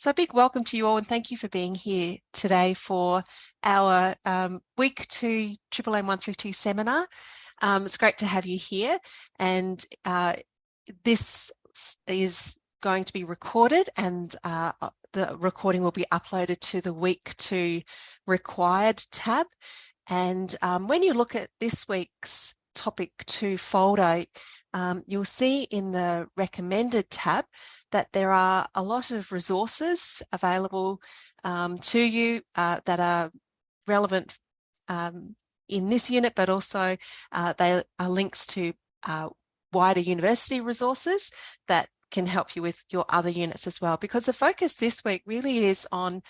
So a big welcome to you all and thank you for being here today for our Week 2 AAM 132 seminar. It's great to have you here, and this is going to be recorded, and the recording will be uploaded to the Week 2 required tab. And when you look at this week's Topic 2 folder, you'll see in the recommended tab that there are a lot of resources available to you that are relevant in this unit, but also they are links to wider university resources that can help you with your other units as well, because the focus this week really is on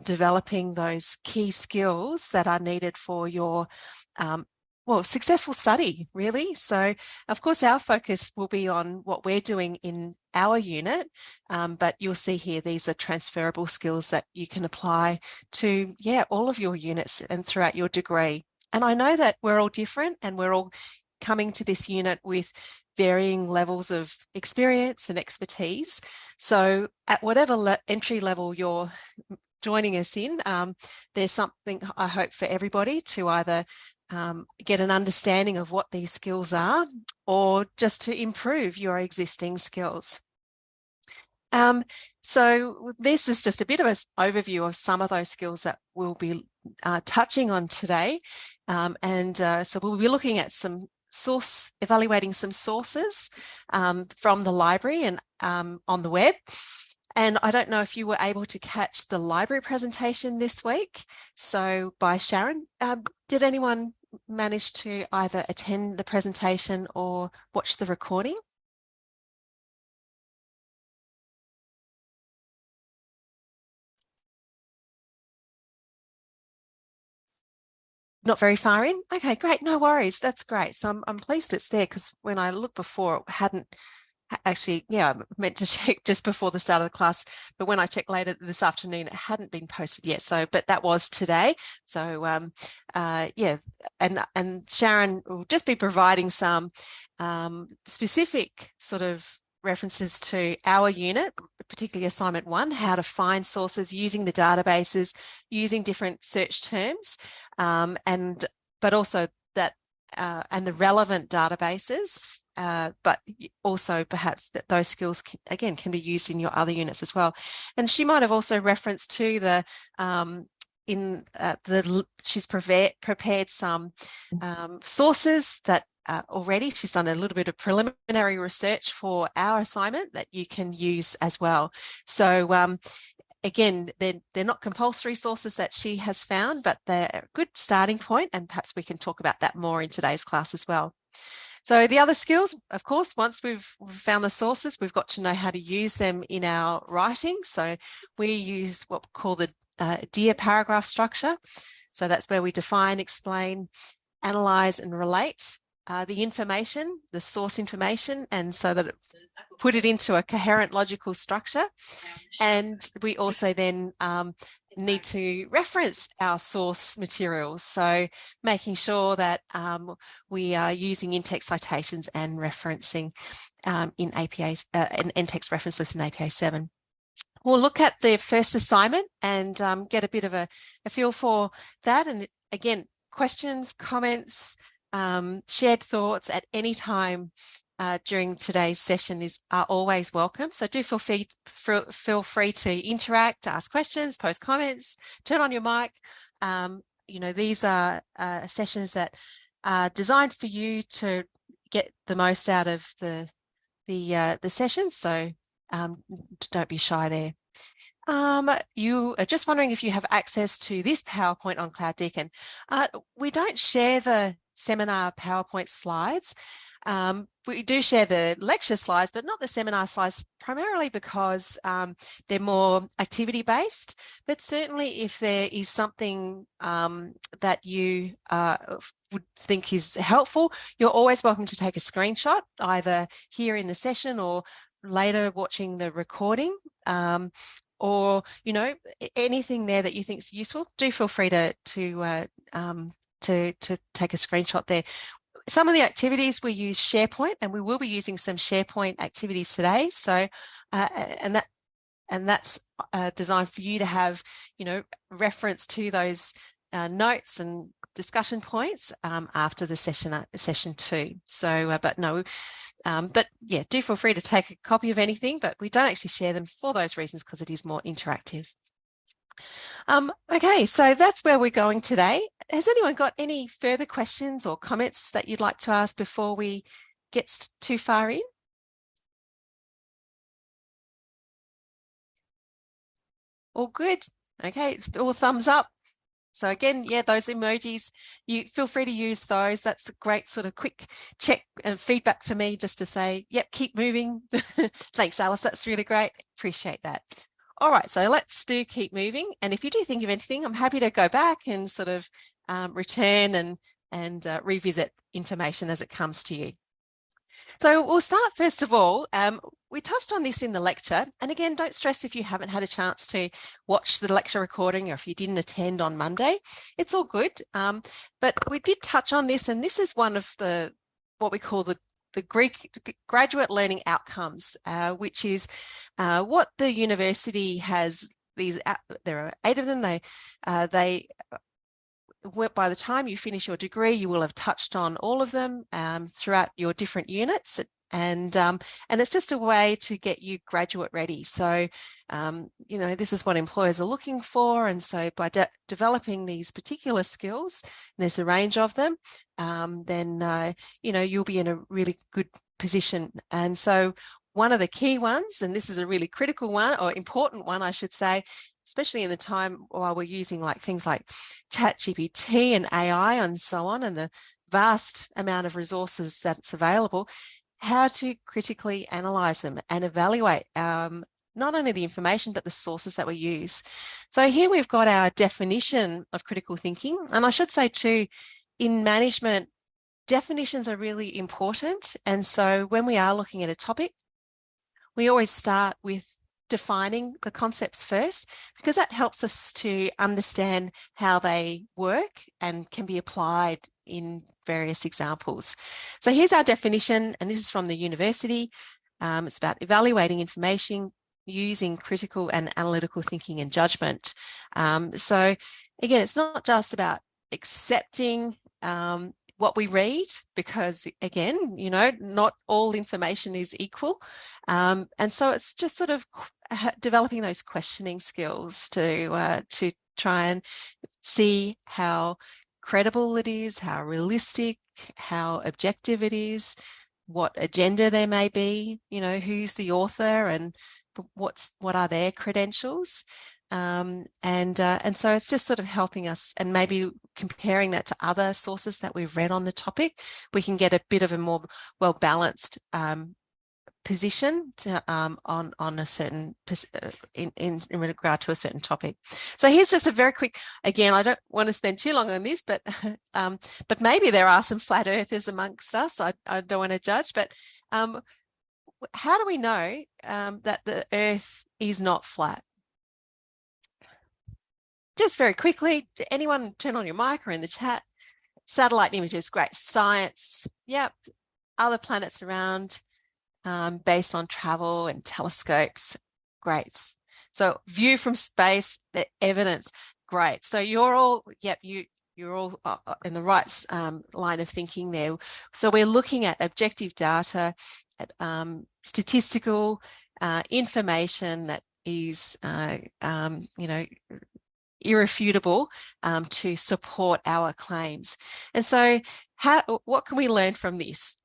developing those key skills that are needed for your successful study, really. So, of course, our focus will be on what we're doing in our unit, but you'll see here these are transferable skills that you can apply to, all of your units and throughout your degree. And I know that we're all different and we're all coming to this unit with varying levels of experience and expertise. So at whatever entry level you're joining us in, there's something, I hope, for everybody to either get an understanding of what these skills are, or just to improve your existing skills. So this is just a bit of an overview of some of those skills that we'll be touching on today. So we'll be looking at evaluating some sources from the library and on the web. And I don't know if you were able to catch the library presentation this week, so by Sharon. Did anyone manage to either attend the presentation or watch the recording? Not very far in? Okay, great, no worries, that's great. So I'm pleased it's there, because when I looked before, it hadn't actually, I meant to check just before the start of the class, but when I checked later this afternoon, it hadn't been posted yet. So, but that was today. So, and Sharon will just be providing some specific sort of references to our unit, particularly assignment 1, how to find sources using the databases, using different search terms, but also that and the relevant databases. But also perhaps that those skills can be used in your other units as well. And she might have also referenced to the she's prepared some sources that already she's done a little bit of preliminary research for our assignment that you can use as well. So again, they're not compulsory sources that she has found, but they're a good starting point, and perhaps we can talk about that more in today's class as well. So the other skills, of course, once we've found the sources, we've got to know how to use them in our writing. So we use what we call the DEAR paragraph structure. So that's where we define, explain, analyze and relate the information, the source information, and so that it put it into a coherent logical structure. And we also then need to reference our source materials. So making sure that we are using in-text citations and referencing in APAs and in-text references in APA 7. We'll look at the first assignment and get a bit of a feel for that. And again, questions, comments, shared thoughts at any time during today's session are always welcome. So do feel free to interact, ask questions, post comments, turn on your mic. These are sessions that are designed for you to get the most out of the session. So don't be shy there. You are just wondering if you have access to this PowerPoint on CloudDeacon. We don't share the seminar PowerPoint slides. We do share the lecture slides, but not the seminar slides, primarily because they're more activity-based. But certainly if there is something that you would think is helpful, you're always welcome to take a screenshot, either here in the session or later watching the recording. Or, anything there that you think is useful, do feel free to take a screenshot there. Some of the activities we use SharePoint, and we will be using some SharePoint activities today. So, and that and that's designed for you to have, reference to those notes and discussion points after the session 2. So, but yeah, do feel free to take a copy of anything, but we don't actually share them for those reasons because it is more interactive. Okay, so that's where we're going today. Has anyone got any further questions or comments that you'd like to ask before we get too far in? All good? Okay, all thumbs up. So again, yeah, those emojis, you feel free to use those. That's a great sort of quick check and feedback for me just to say, yep, keep moving. Thanks, Alice. That's really great. Appreciate that. All right, so let's keep moving. And if you do think of anything, I'm happy to go back and sort of return and revisit information as it comes to you. So we'll start first of all, we touched on this in the lecture. And again, don't stress if you haven't had a chance to watch the lecture recording or if you didn't attend on Monday, it's all good. But we did touch on this, and this is one of what we call the Greek graduate learning outcomes, which is what the university has. There are 8 of them. By the time you finish your degree, you will have touched on all of them throughout your different units. And it's just a way to get you graduate ready. So, this is what employers are looking for. And so by developing these particular skills, and there's a range of them, then, you'll be in a really good position. And so one of the key ones, and this is a really critical one or important one, I should say, especially in the time while we're using things like ChatGPT and AI and so on, and the vast amount of resources that's available, how to critically analyze them and evaluate not only the information, but the sources that we use. So here we've got our definition of critical thinking. And I should say too, in management, definitions are really important. And so when we are looking at a topic, we always start with defining the concepts first, because that helps us to understand how they work and can be applied in various examples. So here's our definition, and this is from the university. It's about evaluating information using critical and analytical thinking and judgment. So again, it's not just about accepting what we read, because again, not all information is equal. And so it's just sort of developing those questioning skills to try and see how credible it is, how realistic, how objective it is, what agenda there may be, who's the author and what are their credentials. And so it's just sort of helping us, and maybe comparing that to other sources that we've read on the topic, we can get a bit of a more well-balanced position to, on a certain in regard to a certain topic. So here's just a very quick. Again, I don't want to spend too long on this, but maybe there are some flat earthers amongst us. I don't want to judge, but how do we know that the Earth is not flat? Just very quickly, anyone turn on your mic or in the chat? Satellite images, great. Science, yep. Other planets around based on travel and telescopes, great. So view from space, the evidence, great. So you're all, yep, you're all in the right line of thinking there. So we're looking at objective data, statistical information that is, irrefutable to support our claims. And so what can we learn from this?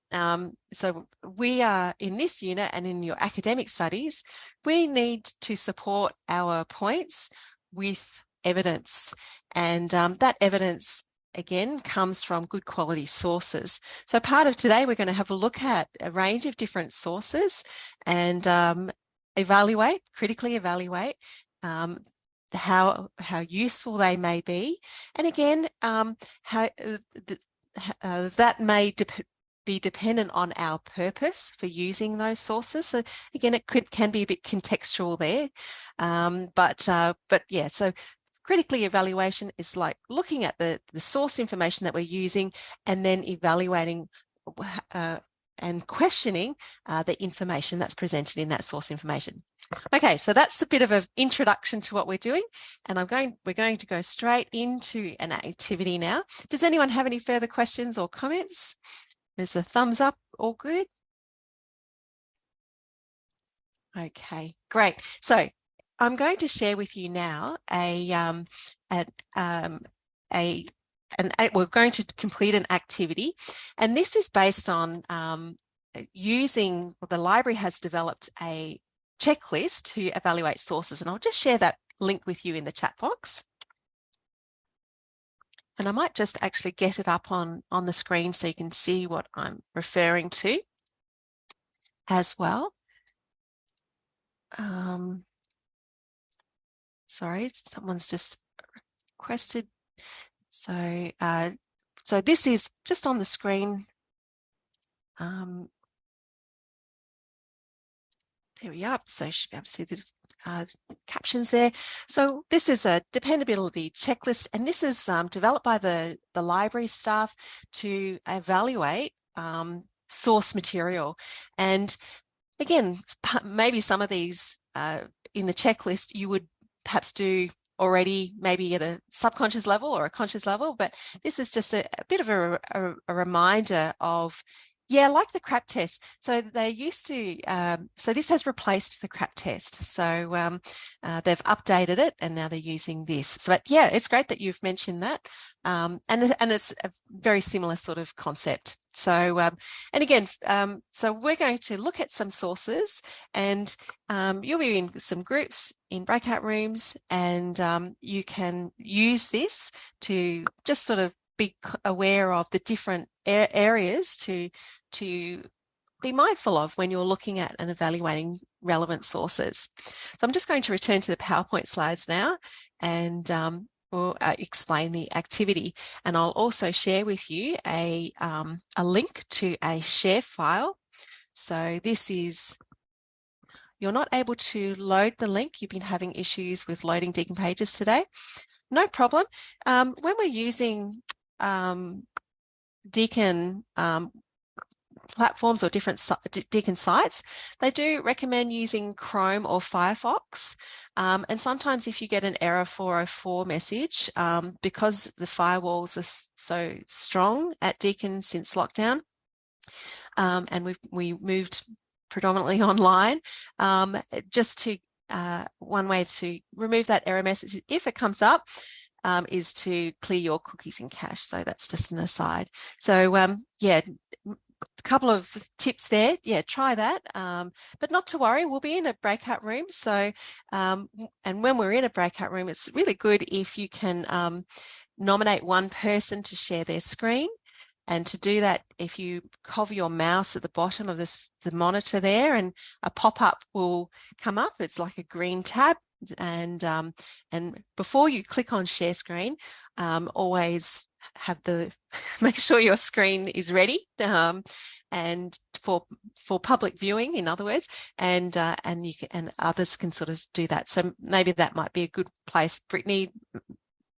So we are in this unit and in your academic studies, we need to support our points with evidence. And that evidence, again, comes from good quality sources. So part of today, we're going to have a look at a range of different sources and critically evaluate how useful they may be. And again, how that may be dependent on our purpose for using those sources. So again, it can be a bit contextual there. But yeah, so critically evaluation is like looking at the source information that we're using and then evaluating and questioning the information that's presented in that source information. Okay, so that's a bit of an introduction to what we're doing, and we're going to go straight into an activity now. Does anyone have any further questions or comments? There's a thumbs up, all good? Okay, great. So I'm going to share with you now we're going to complete an activity, and this is based on the library has developed a checklist to evaluate sources, and I'll just share that link with you in the chat box. And I might just actually get it up on the screen so you can see what I'm referring to as well. Sorry, someone's just requested. So, so this is just on the screen. There we are. So you should be able to see the captions there. So this is a dependability checklist, and this is developed by the library staff to evaluate source material. And again, maybe some of these in the checklist you would perhaps do already, maybe at a subconscious level or a conscious level, but this is just a bit of a reminder of, yeah, like the CRAP test. So they used to, so this has replaced the CRAP test. So they've updated it and now they're using this. So yeah, it's great that you've mentioned that. And it's a very similar sort of concept. So, and again, so we're going to look at some sources, and you'll be in some groups in breakout rooms, and you can use this to just sort of be aware of the different areas to be mindful of when you're looking at and evaluating relevant sources. So I'm just going to return to the PowerPoint slides now, and we'll explain the activity. And I'll also share with you a link to a share file. So this is, you're not able to load the link. You've been having issues with loading Deakin pages today. No problem. When we're using Deakin platforms or different Deakin sites, they do recommend using Chrome or Firefox. And sometimes if you get an error 404 message, because the firewalls are so strong at Deakin since lockdown, and we moved predominantly online, just to one way to remove that error message, if it comes up, is to clear your cookies and cache. So that's just an aside. So yeah, a couple of tips there. Yeah, try that. But not to worry, we'll be in a breakout room. So, and when we're in a breakout room, it's really good if you can nominate one person to share their screen. And to do that, if you hover your mouse at the bottom of the monitor there, and a pop-up will come up. It's like a green tab. And before you click on share screen, always have make sure your screen is ready, and for public viewing, in other words, and you can, and others can sort of do that. So maybe that might be a good place. Brittany,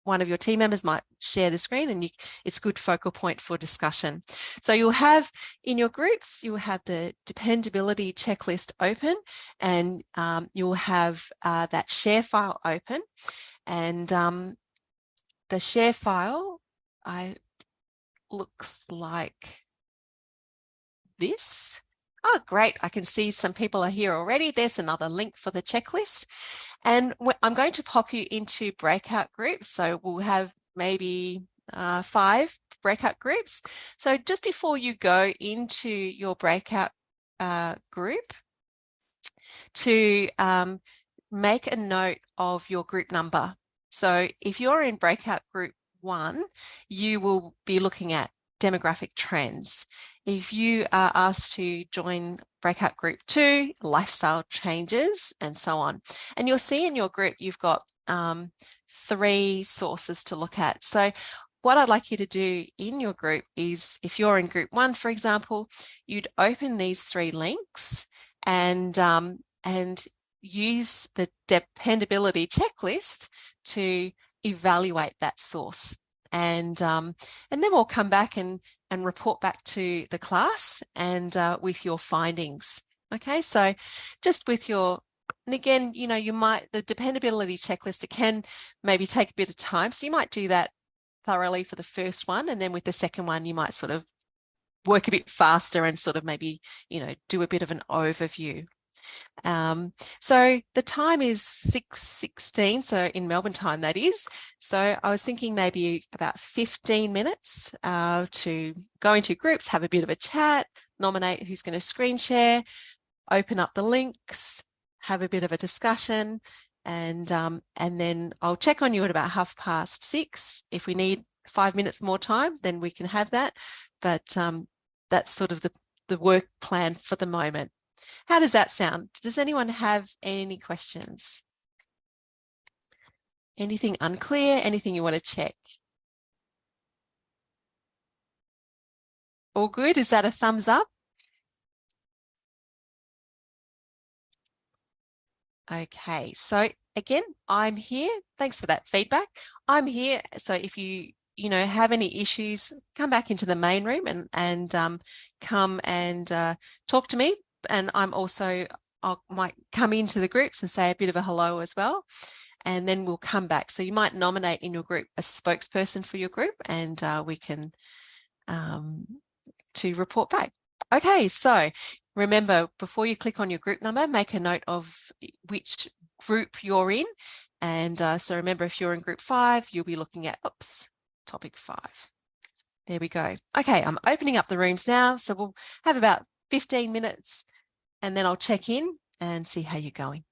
one of your team members might share the screen, and it's a good focal point for discussion. So you'll have in your groups, you'll have the dependability checklist open, and you'll have that share file open. And the share file looks like this. Oh, great. I can see some people are here already. There's another link for the checklist. And I'm going to pop you into breakout groups. So we'll have maybe 5 breakout groups. So just before you go into your breakout group, to make a note of your group number. So if you're in breakout group 1, you will be looking at demographic trends. If you are asked to join breakout group 2, lifestyle changes, and so on. And you'll see in your group, you've got 3 sources to look at. So what I'd like you to do in your group is, if you're in group 1, for example, you'd open these 3 links and use the dependability checklist to evaluate that source. And then we'll come back and report back to the class and with your findings. Okay, so just with your And again, you know, the dependability checklist, it can maybe take a bit of time. So you might do that thoroughly for the first one. And then with the second one, you might sort of work a bit faster and sort of maybe, you know, do a bit of an overview. So the time is 6:16, so in Melbourne time that is. So I was thinking maybe about 15 minutes to go into groups, have a bit of a chat, nominate who's going to screen share, open up the links, have a bit of a discussion, and then I'll check on you at about 6:30. If we need 5 minutes more time, then we can have that. But that's sort of the work plan for the moment. How does that sound? Does anyone have any questions? Anything unclear? Anything you want to check? All good? Is that a thumbs up? Okay, so again, I'm here. Thanks for that feedback. I'm here. So if you have any issues, come back into the main room and come and talk to me. And I might come into the groups and say a bit of a hello as well. And then we'll come back. So you might nominate in your group a spokesperson for your group, and we can to report back. Okay, so remember, before you click on your group number, make a note of which group you're in. And so remember, if you're in group 5, you'll be looking at, topic 5. There we go. Okay, I'm opening up the rooms now. So we'll have about 15 minutes and then I'll check in and see how you're going.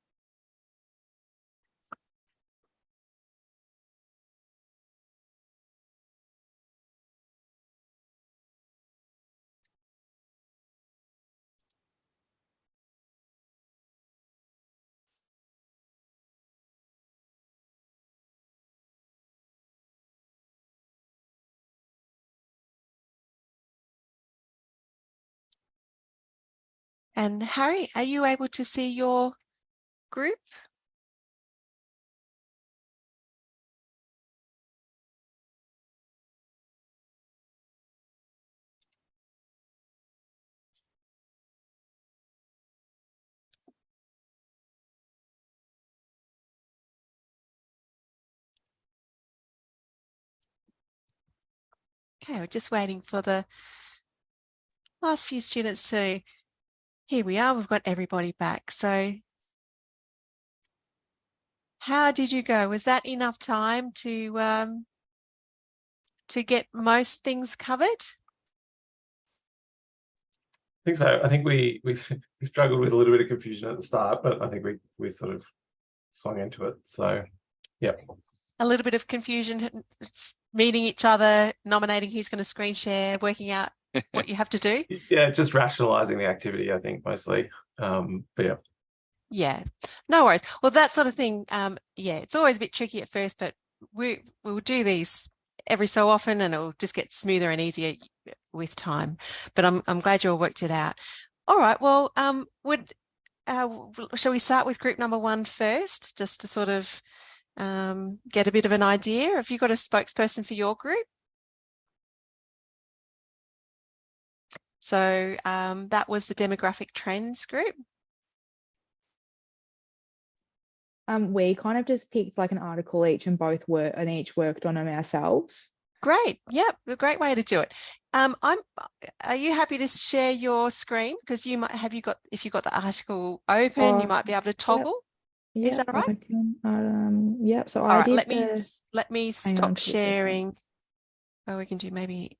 And Harry, are you able to see your group? Okay, we're just waiting for the last few students to, here we are, we've got everybody back. So how did you go? Was that enough time to get most things covered? I think so. I think we struggled with a little bit of confusion at the start, but I think we sort of swung into it. So, yeah. A little bit of confusion, meeting each other, nominating who's going to screen share, working out what you have to do. Yeah, just rationalizing the activity, I think, mostly. But yeah. Yeah, no worries. Well, that sort of thing, yeah, it's always a bit tricky at first, but we'll do these every so often and it'll just get smoother and easier with time. But I'm glad you all worked it out. All right, well, shall we start with group number 1 first, just to sort of get a bit of an idea? Have you got a spokesperson for your group? So that was the demographic trends group. We kind of just picked like an article each and each worked on them ourselves. Great. Yep, a great way to do it. Are you happy to share your screen? Because you might if you've got the article open, you might be able to toggle. Yep. Is that all right? I can, yep. So all I right, did let me stop sharing. Oh, we can do maybe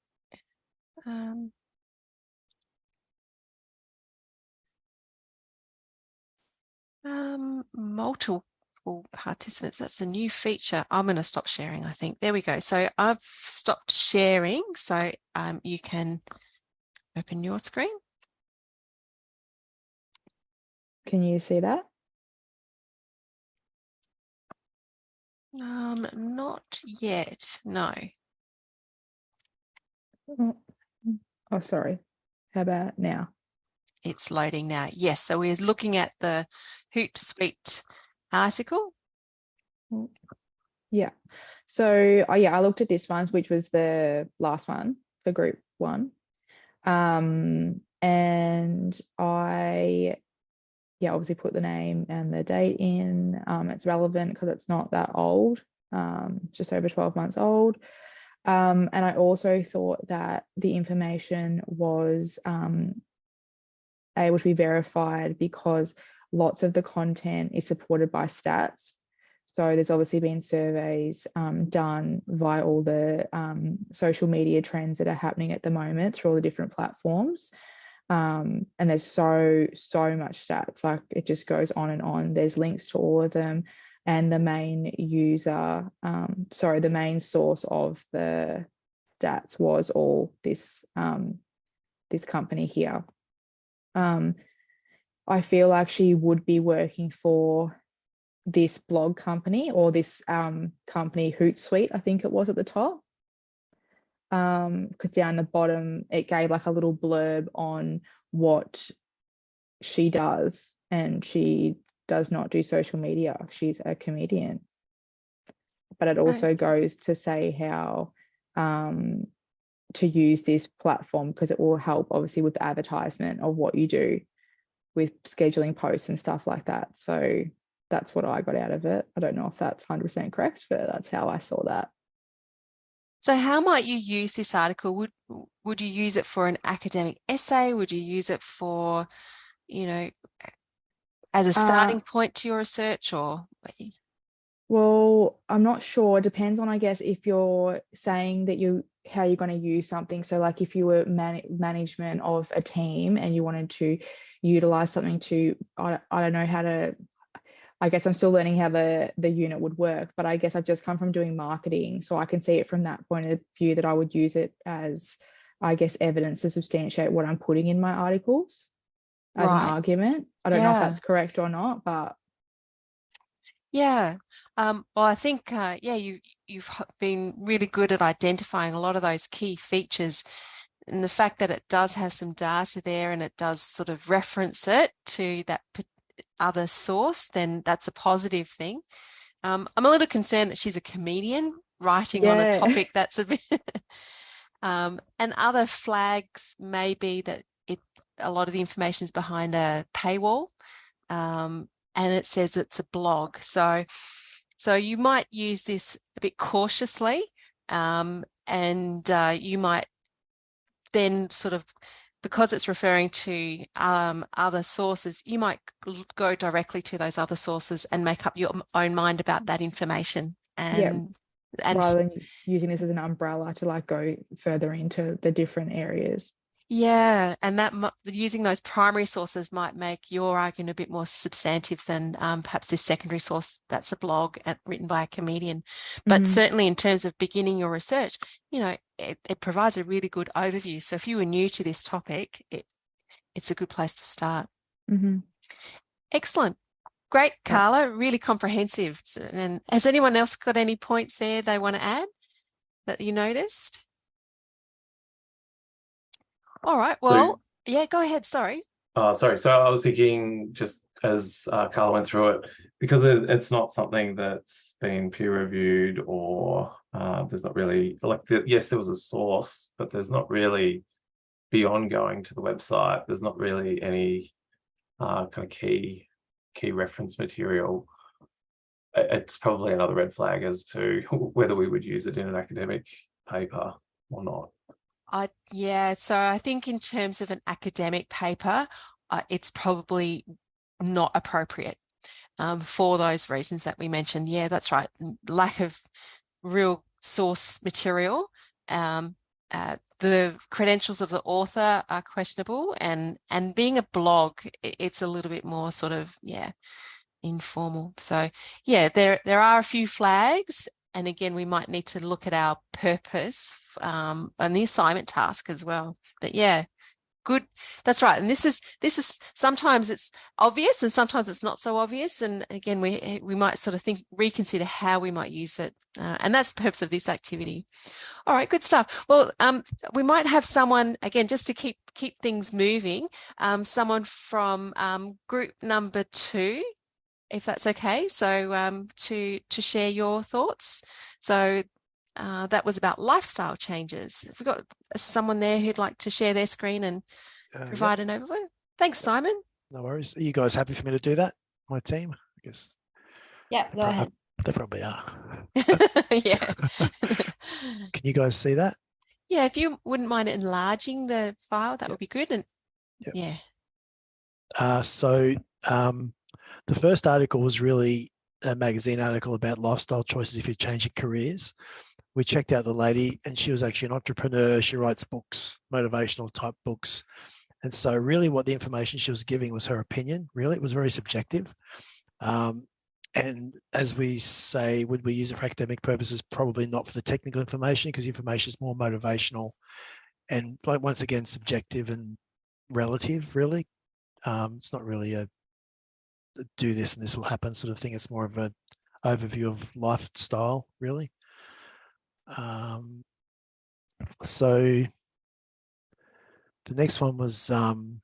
multiple participants. That's a new feature. I'm going to stop sharing, I think. There we go. So I've stopped sharing. So you can open your screen. Can you see that? Not yet. No. Oh, sorry. How about now? It's loading now. Yes. So we're looking at the Hootsuite article. Yeah. So I looked at this one, which was the last one for group 1. And yeah, obviously put the name and the date in. It's relevant because it's not that old, just over 12 months old. And I also thought that the information was able to be verified because lots of the content is supported by stats. So there's obviously been surveys done via all the social media trends that are happening at the moment through all the different platforms. And there's so much stats, like it just goes on and on. There's links to all of them. And the main user, the main source of the stats was all this, this company here. I feel like she would be working for this blog company or this company Hootsuite, I think it was at the top. Because down the bottom it gave like a little blurb on what she does, and she does not do social media. She's a comedian. But it also goes to say how to use this platform, because it will help obviously with the advertisement of what you do with scheduling posts and stuff like that. So that's what I got out of it. I don't know if that's 100% correct, but that's how I saw that. So how might you use this article? Would you use it for an academic essay? Would you use it for, you know, as a starting point to your research, or? Well, I'm not sure. It depends on, I guess, if you're saying that how you're going to use something. So like if you were management of a team and you wanted to utilize something to, I don't know how to, I guess I'm still learning how the unit would work, but I guess I've just come from doing marketing. So I can see it from that point of view, that I would use it as, I guess, evidence to substantiate what I'm putting in my articles as an argument. I don't know if that's correct or not, but. Yeah. Well, I think, you've been really good at identifying a lot of those key features, and the fact that it does have some data there and it does sort of reference it to that other source, then that's a positive thing. I'm a little concerned that she's a comedian writing on a topic that's a bit, and other flags may be that a lot of the information is behind a paywall. And it says it's a blog. So you might use this a bit cautiously, and you might then sort of, because it's referring to other sources, you might go directly to those other sources and make up your own mind about that information. And rather than using this as an umbrella to like go further into the different areas. Yeah, and that using those primary sources might make your argument a bit more substantive than perhaps this secondary source that's a blog written by a comedian. But certainly in terms of beginning your research, you know, it provides a really good overview. So if you were new to this topic, it's a good place to start. Excellent. Great, Carla, really comprehensive. And has anyone else got any points there they want to add that you noticed? All right. Well, go ahead. Sorry. Sorry. So I was thinking, just as Carla went through it, because it's not something that's been peer reviewed, or there's not really, yes, there was a source, but there's not really, beyond going to the website, there's not really any kind of key reference material. It's probably another red flag as to whether we would use it in an academic paper or not. So I think in terms of an academic paper, it's probably not appropriate for those reasons that we mentioned. Yeah, that's right. Lack of real source material. The credentials of the author are questionable, and being a blog, it's a little bit more sort of, informal. So yeah, there are a few flags. And again, we might need to look at our purpose and the assignment task as well. But yeah, good. That's right. And this is sometimes it's obvious and sometimes it's not so obvious. And again, we might sort of reconsider how we might use it. And that's the purpose of this activity. All right, good stuff. Well, we might have someone, again, just to keep things moving, someone from group number 2. If that's okay, so to share your thoughts. So that was about lifestyle changes. Have we got someone there who'd like to share their screen and provide an overview? Thanks, Simon. No worries. Are you guys happy for me to do that? My team? I guess Yeah, go ahead. they probably are. Yeah. Can you guys see that? Yeah, if you wouldn't mind enlarging the file, that Yep. would be good. And Yep. yeah. So the first article was really a magazine article about lifestyle choices if you're changing careers. We checked out the lady, and she was actually an entrepreneur. She writes books, motivational type books. And so really what the information she was giving was her opinion. Really, it was very subjective. And as we say, would we use it for academic purposes? Probably not for the technical information, because the information is more motivational and, like, once again, subjective and relative, really. It's not really a do this and this will happen sort of thing. It's more of an overview of lifestyle, really. So the next one was an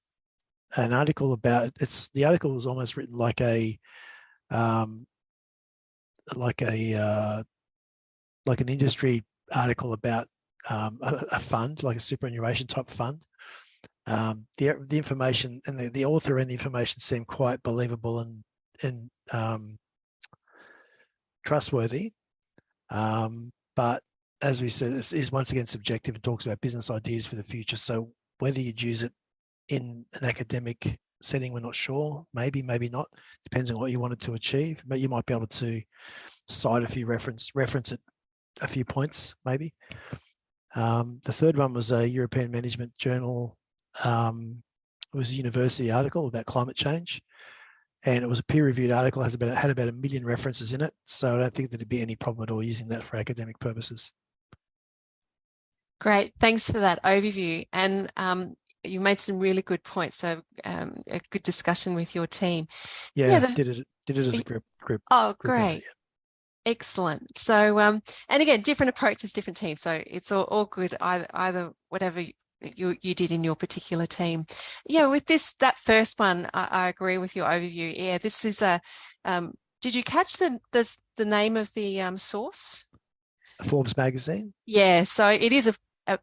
article about, the article was almost written like an industry article about a fund, like a superannuation type fund. The information and the author and the information seemed quite believable and trustworthy. But as we said, it is once again subjective. It talks about business ideas for the future. So whether you'd use it in an academic setting, we're not sure. Maybe, maybe not. Depends on what you wanted to achieve. But you might be able to cite a few reference it a few points, maybe. The third one was a European Management Journal. It was a university article about climate change. And it was a peer-reviewed article, had about 1 million references in it. So I don't think there'd be any problem at all using that for academic purposes. Great. Thanks for that overview. And you made some really good points. So a good discussion with your team. Yeah, did it as a group. Oh, group great. effort, yeah. Excellent. So, and again, different approaches, different teams. So it's all good, either whatever you did in your particular team. Yeah, with that first one, I agree with your overview. Yeah, this is did you catch the name of the source? Forbes magazine. Yeah, so it is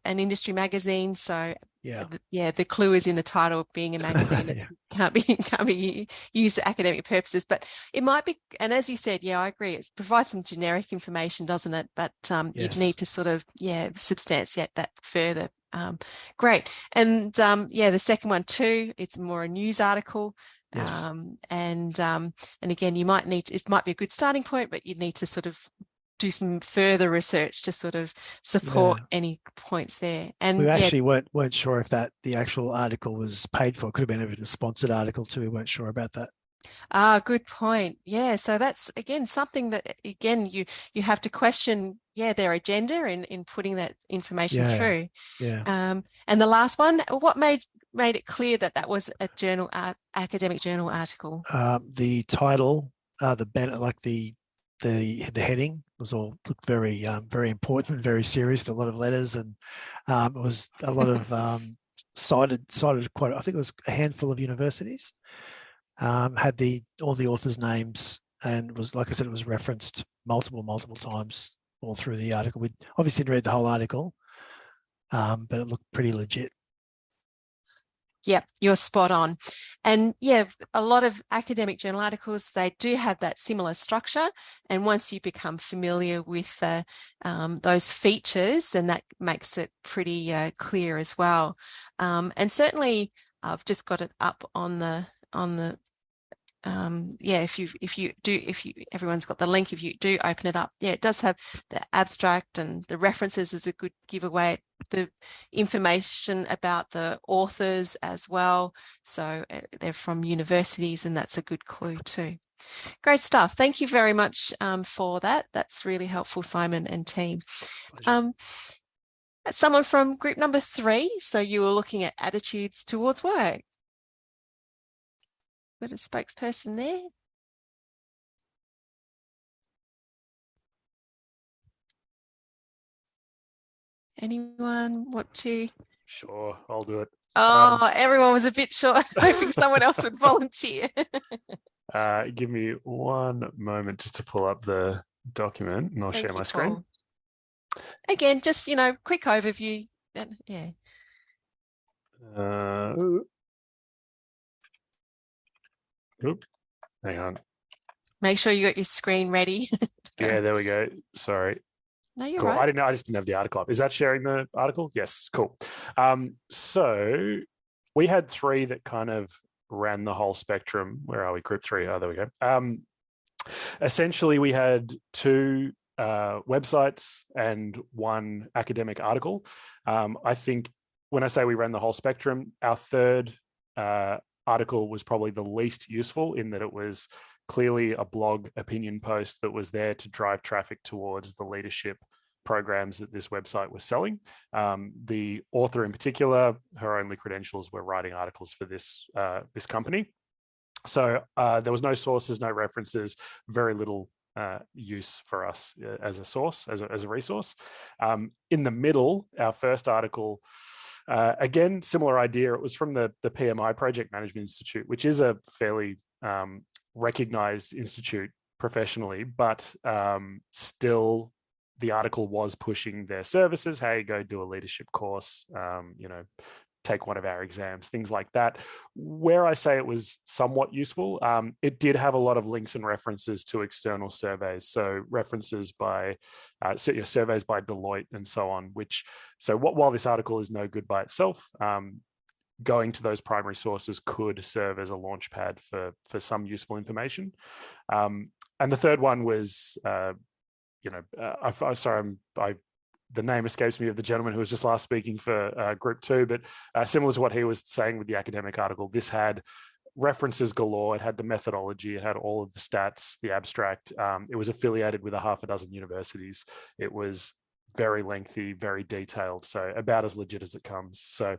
an industry magazine. So yeah, the clue is in the title, being a magazine. It can't be used for academic purposes, but it might be. And as you said, yeah, I agree. It provides some generic information, doesn't it? But you'd need to sort of substantiate that further. Great. And the second one too, it's more a news article. Yes. And again, you might need it might be a good starting point, but you'd need to sort of do some further research to sort of support any points there. And we actually weren't sure if the actual article was paid for. It could have been a sponsored article too. We weren't sure about that. Good point. Yeah, so that's again something that you have to question their agenda in putting that information through. Yeah. And the last one, what made it clear that was a academic journal article? The title, the banner, like the heading looked very very important, very serious, with a lot of letters, and it was a lot of cited quite. I think it was a handful of universities. Had all the authors' names, and was, like I said, it was referenced multiple times all through the article. We obviously didn't read the whole article, but it looked pretty legit. Yeah, you're spot on. And a lot of academic journal articles, they do have that similar structure. And once you become familiar with those features, then that makes it pretty clear as well. And certainly I've just got it up on the everyone's got the link, if you do open it up, it does have the abstract, and the references is a good giveaway, the information about the authors as well. So they're from universities, and that's a good clue too. Great stuff. Thank you very much for that. That's really helpful, Simon and team. Someone from group number 3. So you were looking at attitudes towards work. Got a spokesperson there. Anyone want to? Sure, I'll do it. Oh, everyone was a bit short, hoping someone else would volunteer. Give me one moment just to pull up the document, and I'll share my screen. Again, just, quick overview. Oop, hang on. Make sure you got your screen ready. Yeah, there we go. Sorry. No, you're Cool. right. I didn't know. I just didn't have the article up. Is that sharing the article? Yes. Cool. So we had 3 that kind of ran the whole spectrum. Where are we? Group 3. Oh, there we go. Essentially, we had 2 websites and 1 academic article. I think when I say we ran the whole spectrum, our 3rd article was probably the least useful in that it was clearly a blog opinion post that was there to drive traffic towards the leadership programs that this website was selling. The author in particular, her only credentials were writing articles for this company. So there was no sources, no references, very little use for us as a source, as a resource. In the middle, our first article, again, similar idea. It was from the PMI, Project Management Institute, which is a fairly recognized institute professionally, but still the article was pushing their services. Hey, go do a leadership course, take one of our exams, things like that. Where I say it was somewhat useful, it did have a lot of links and references to external surveys. So references by surveys by Deloitte and so on, while this article is no good by itself, going to those primary sources could serve as a launch pad for some useful information. And the third one was, the name escapes me of the gentleman who was just last speaking for Group 2, but similar to what he was saying with the academic article, this had references galore. It had the methodology. It had all of the stats, the abstract. It was affiliated with 6 universities. It was very lengthy, very detailed, so about as legit as it comes. So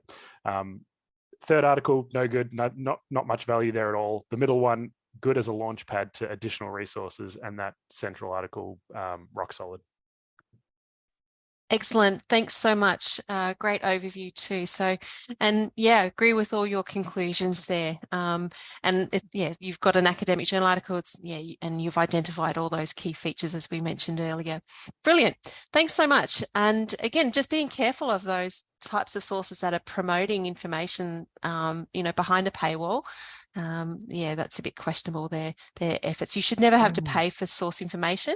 third article, no good, not much value there at all. The middle one, good as a launch pad to additional resources, and that central article, rock solid. Excellent. Thanks so much. Great overview too. So, and yeah, agree with all your conclusions there. You've got an academic journal article. And you've identified all those key features as we mentioned earlier. Brilliant. Thanks so much. And again, just being careful of those types of sources that are promoting information, behind a paywall. That's a bit questionable. Their efforts. You should never have to pay for source information,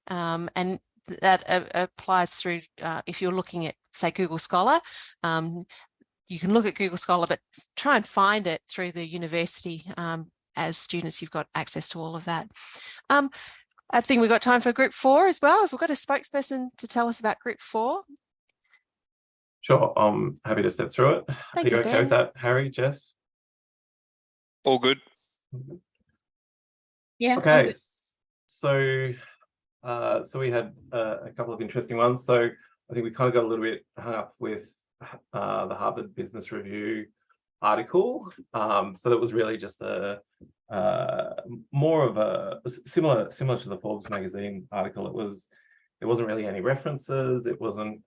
and that applies through if you're looking at, say, Google Scholar. You can look at Google Scholar, but try and find it through the university. As students, you've got access to all of that. I think we've got time for Group 4 as well. If we've got a spokesperson to tell us about Group 4. Sure, I'm happy to step through it. Thank you, okay Ben. with that, Harry, Jess? All good. Yeah. Okay, so we had a couple of interesting ones. So I think we kind of got a little bit hung up with the Harvard Business Review article. So that was really just more of a similar to the Forbes magazine article. There wasn't really any references. It wasn't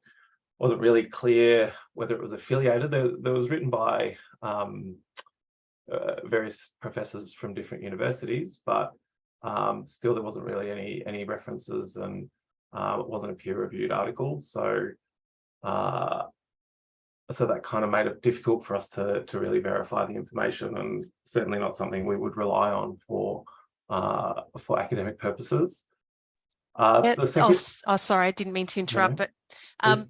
really clear whether it was affiliated. There was written by various professors from different universities, but still there wasn't really any references, and it wasn't a peer-reviewed article. So that kind of made it difficult for us to really verify the information, and certainly not something we would rely on for academic purposes. Sorry, I didn't mean to interrupt, but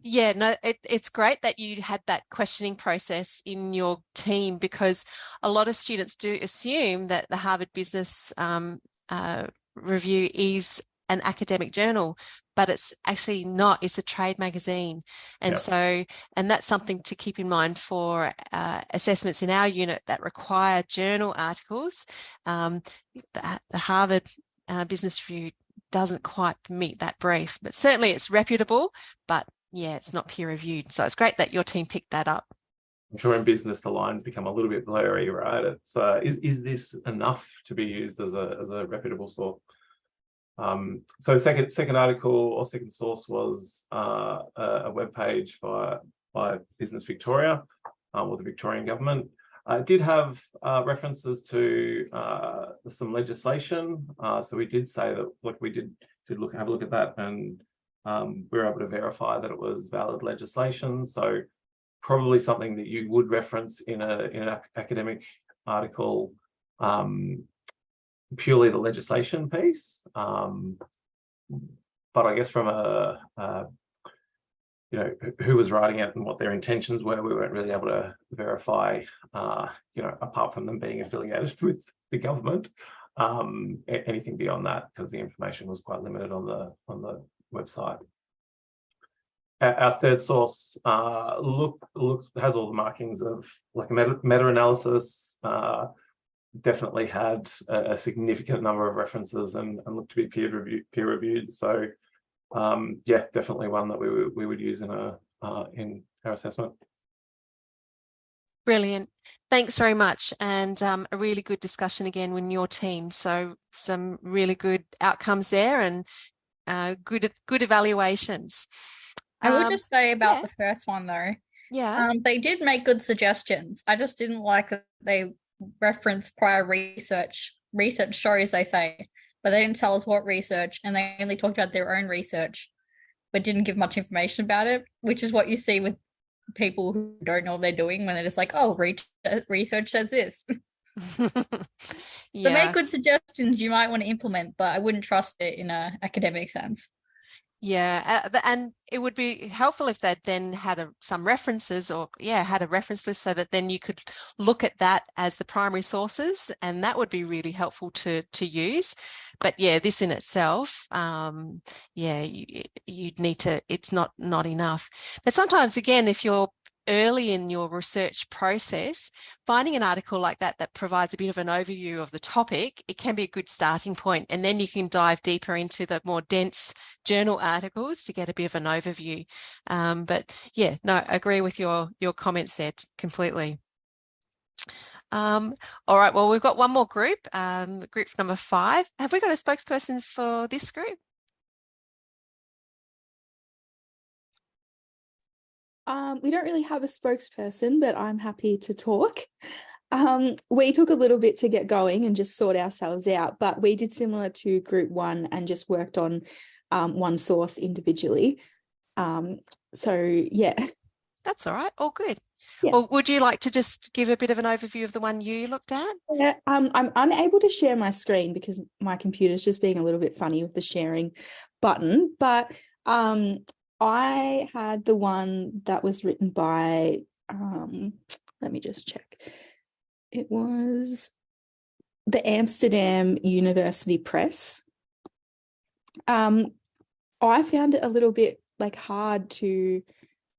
it's great that you had that questioning process in your team, because a lot of students do assume that the Harvard Business Review is an academic journal, but it's actually not. It's a trade magazine. And and that's something to keep in mind for assessments in our unit that require journal articles. The Harvard Business Review doesn't quite meet that brief, but certainly it's reputable, but it's not peer reviewed. So it's great that your team picked that up. I'm sure in business the lines become a little bit blurry, right? It's is this enough to be used as a reputable source? So second article or second source was a web page by Business Victoria, or the Victorian government. It did have references to some legislation. So we did say that we did have a look at that, and we were able to verify that it was valid legislation. So probably something that you would reference in an academic article purely the legislation piece. But I guess from you know, who was writing it and what their intentions were, we weren't really able to verify, you know, apart from them being affiliated with the government, anything beyond that, because the information was quite limited on the website. Our third source has all the markings of like a meta-analysis, definitely had a significant number of references and looked to be peer reviewed. So yeah, definitely one that we would use in our assessment. Brilliant. Thanks very much. And a really good discussion again with your team. So some really good outcomes there and good evaluations. I would just say about yeah. the first one though. Yeah. They did make good suggestions. I just didn't like that they referenced prior research. Research shows, they say, but they didn't tell us what research, and they only talked about their own research, but didn't give much information about it, which is what you see with people who don't know what they're doing when they're just like, oh, research says this. Yeah. They make good suggestions you might want to implement, but I wouldn't trust it in an academic sense. Yeah, and it would be helpful if they'd then had some references, or had a reference list, so that then you could look at that as the primary sources, and that would be really helpful to use. But yeah, this in itself, you'd need to. It's not enough. But sometimes, again, if you're early in your research process, finding an article like that provides a bit of an overview of the topic, it can be a good starting point, and then you can dive deeper into the more dense journal articles to get a bit of an overview. But yeah, no, I agree with your comments there completely. All right, well, we've got one more group, group number 5. Have we got a spokesperson for this group? We don't really have a spokesperson, but I'm happy to talk. We took a little bit to get going and just sort ourselves out, but we did similar to group 1 and just worked on one source individually. So yeah. That's all right. All good. Yeah. Well, would you like to just give a bit of an overview of the one you looked at? Yeah, I'm unable to share my screen because my computer's just being a little bit funny with the sharing button, but I had the one that was written by, let me just check. It was the Amsterdam University Press. I found it a little bit like hard to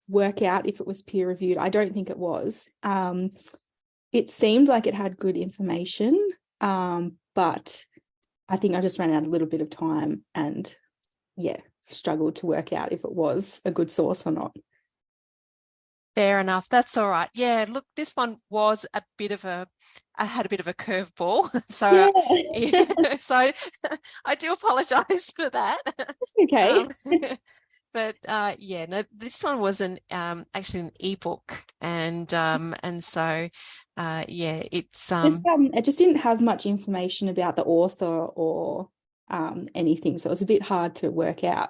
work out if it was peer reviewed. I don't think it was. It seemed like it had good information, but I think I just ran out a little bit of time and struggled to work out if it was a good source or not. Fair enough. That's all right. Yeah, look, this one was I had a bit of a curveball. So, so I do apologise for that. Okay. But no, this one was actually an ebook, and so it's it just didn't have much information about the author or anything, so it was a bit hard to work out.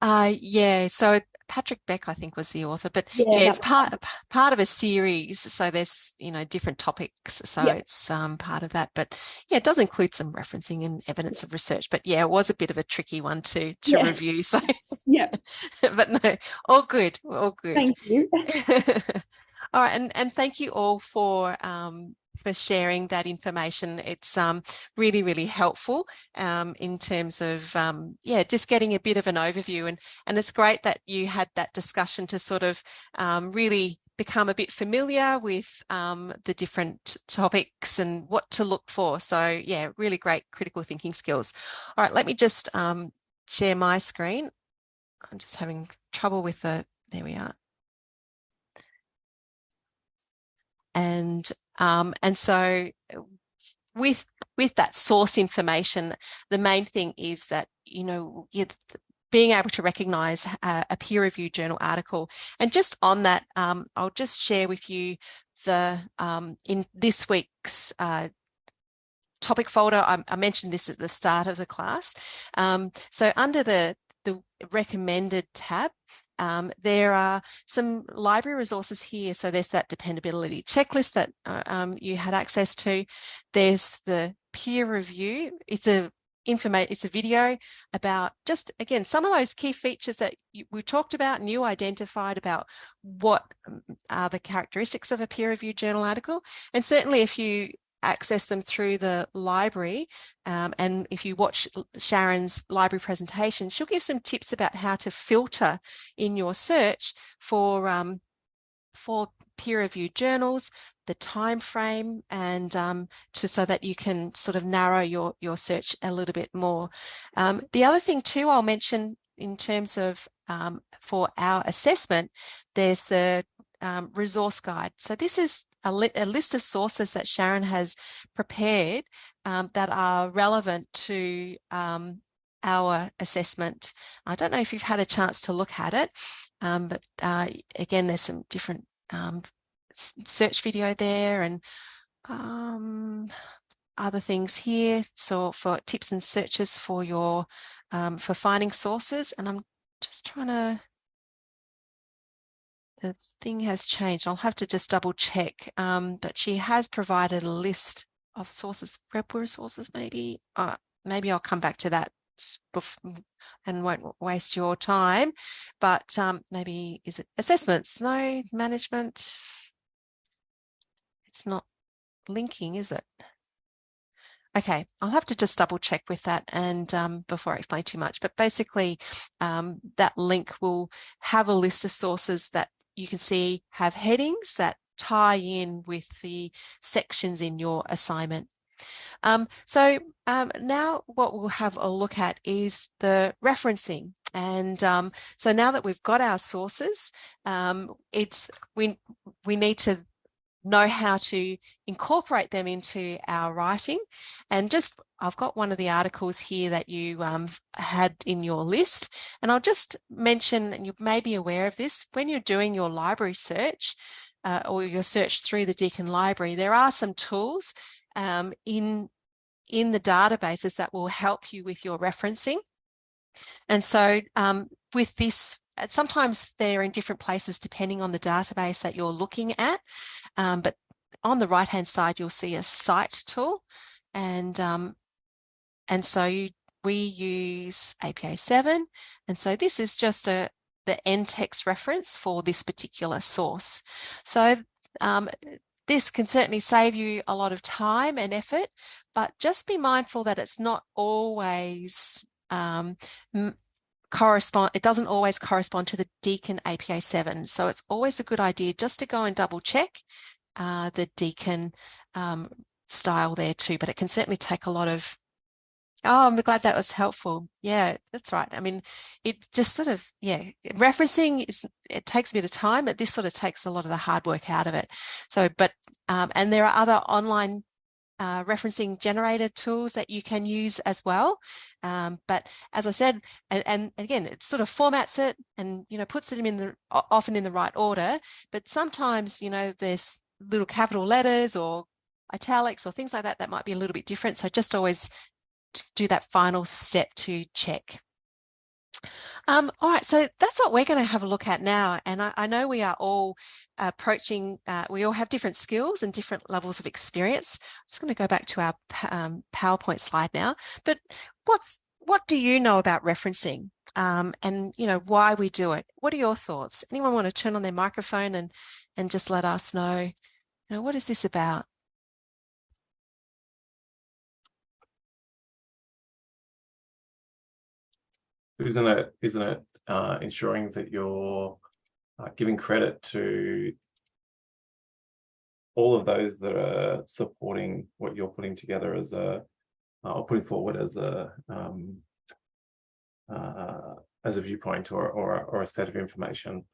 So Patrick Beck, I think, was the author, but it's part of a series, so there's different topics, so it's part of that. But it does include some referencing and evidence of research, but it was a bit of a tricky one to review. So but no, all good. Thank you. All right, and thank you all for sharing that information. It's really, really helpful in terms of just getting a bit of an overview, and it's great that you had that discussion to sort of really become a bit familiar with the different topics and what to look for. So really great critical thinking skills. All right, let me just share my screen. I'm just having trouble with there we are. And so with that source information, the main thing is that being able to recognise a peer-reviewed journal article. And just on that, I'll just share with you in this week's topic folder. I mentioned this at the start of the class. So under the recommended tab, there are some library resources here. So there's that dependability checklist that you had access to. There's the peer review. It's a video about just, again, some of those key features that we talked about and you identified about what are the characteristics of a peer-reviewed journal article. And certainly if you access them through the library, and if you watch Sharon's library presentation, she'll give some tips about how to filter in your search for peer-reviewed journals, the time frame, and so that you can sort of narrow your search a little bit more. The other thing too I'll mention in terms of for our assessment, there's the resource guide. So this is a list of sources that Sharon has prepared that are relevant to our assessment. I don't know if you've had a chance to look at it, but again, there's some different search video there and other things here. So for tips and searches for your for finding sources, and I'm just trying to. The thing has changed. I'll have to just double check, but she has provided a list of sources, web sources maybe. Maybe I'll come back to that and won't waste your time, but maybe, is it assessments? No, management. It's not linking, is it? Okay, I'll have to just double check with that and before I explain too much, but basically that link will have a list of sources that you can see have headings that tie in with the sections in your assignment. So now what we'll have a look at is the referencing. And so now that we've got our sources, we need to know how to incorporate them into our writing. And just, I've got one of the articles here that you had in your list, and I'll just mention, and you may be aware of this, when you're doing your library search or your search through the Deakin Library, there are some tools in the databases that will help you with your referencing. And so with this, sometimes they're in different places depending on the database that you're looking at, but on the right-hand side you'll see a cite tool, and so we use APA 7, and so this is just the end text reference for this particular source. So this can certainly save you a lot of time and effort, but just be mindful that it's not always it doesn't always correspond to the Deakin APA 7. So it's always a good idea just to go and double check the Deakin style there too, but it can certainly take a lot of, I'm glad that was helpful. Yeah, that's right. I mean, it just sort of, referencing it takes a bit of time, but this sort of takes a lot of the hard work out of it. So, but, and there are other online referencing generator tools that you can use as well, but as I said, and again, it sort of formats it and puts them in often in the right order, but sometimes there's little capital letters or italics or things like that might be a little bit different, so just always do that final step to check. All right, so that's what we're going to have a look at now. And I know we are all approaching, we all have different skills and different levels of experience. I'm just going to go back to our PowerPoint slide now. But what do you know about referencing, and why we do it? What are your thoughts? Anyone want to turn on their microphone and just let us know, what is this about? Isn't it ensuring that you're giving credit to all of those that are supporting what you're putting together as or putting forward as a viewpoint or a set of information?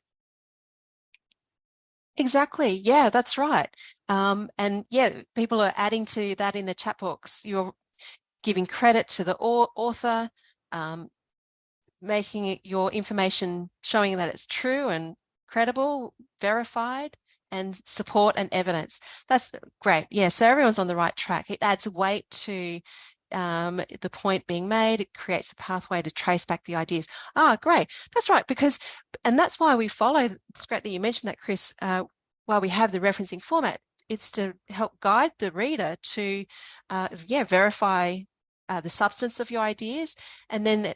Exactly. Yeah, that's right. And yeah, people are adding to that in the chat box. You're giving credit to the author, making it your information, showing that it's true and credible, verified, and support and evidence. That's great. Yeah, so everyone's on the right track. It adds weight to the point being made. It creates a pathway to trace back the ideas. Great. That's right, and that's why we follow, it's great that you mentioned that, Chris, while we have the referencing format, it's to help guide the reader to verify the substance of your ideas, and then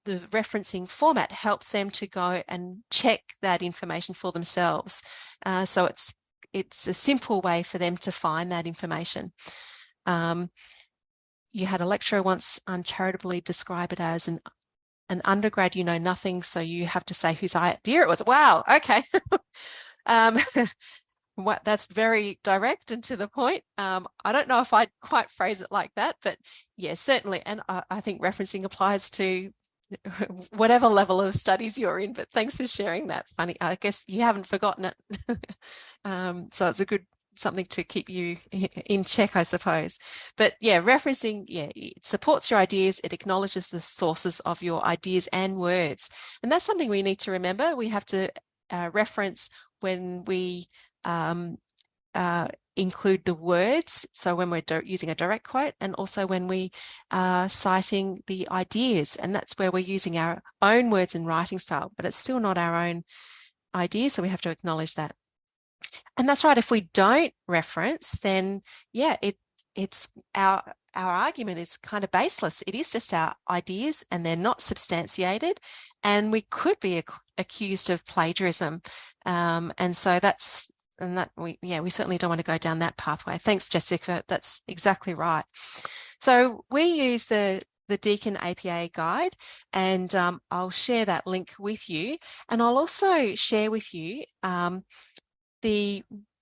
the referencing format helps them to go and check that information for themselves. So it's a simple way for them to find that information. You had a lecturer once uncharitably describe it as an undergrad, you know nothing, so you have to say whose idea it was. Wow, okay. That's very direct and to the point. I don't know if I'd quite phrase it like that, but yeah, certainly. And I think referencing applies to whatever level of studies you're in, but thanks for sharing that. Funny, I guess you haven't forgotten it. So it's a good something to keep you in check, I suppose. But yeah, referencing, it supports your ideas. It acknowledges the sources of your ideas and words. And that's something we need to remember. We have to reference when we include the words. So when we're using a direct quote, and also when we are citing the ideas, and that's where we're using our own words and writing style, but it's still not our own idea. So we have to acknowledge that. And that's right. If we don't reference, then it's our argument is kind of baseless. It is just our ideas, and they're not substantiated, and we could be accused of plagiarism. And so we certainly don't want to go down that pathway. Thanks, Jessica. That's exactly right. So we use the Deakin APA guide, and I'll share that link with you. And I'll also share with you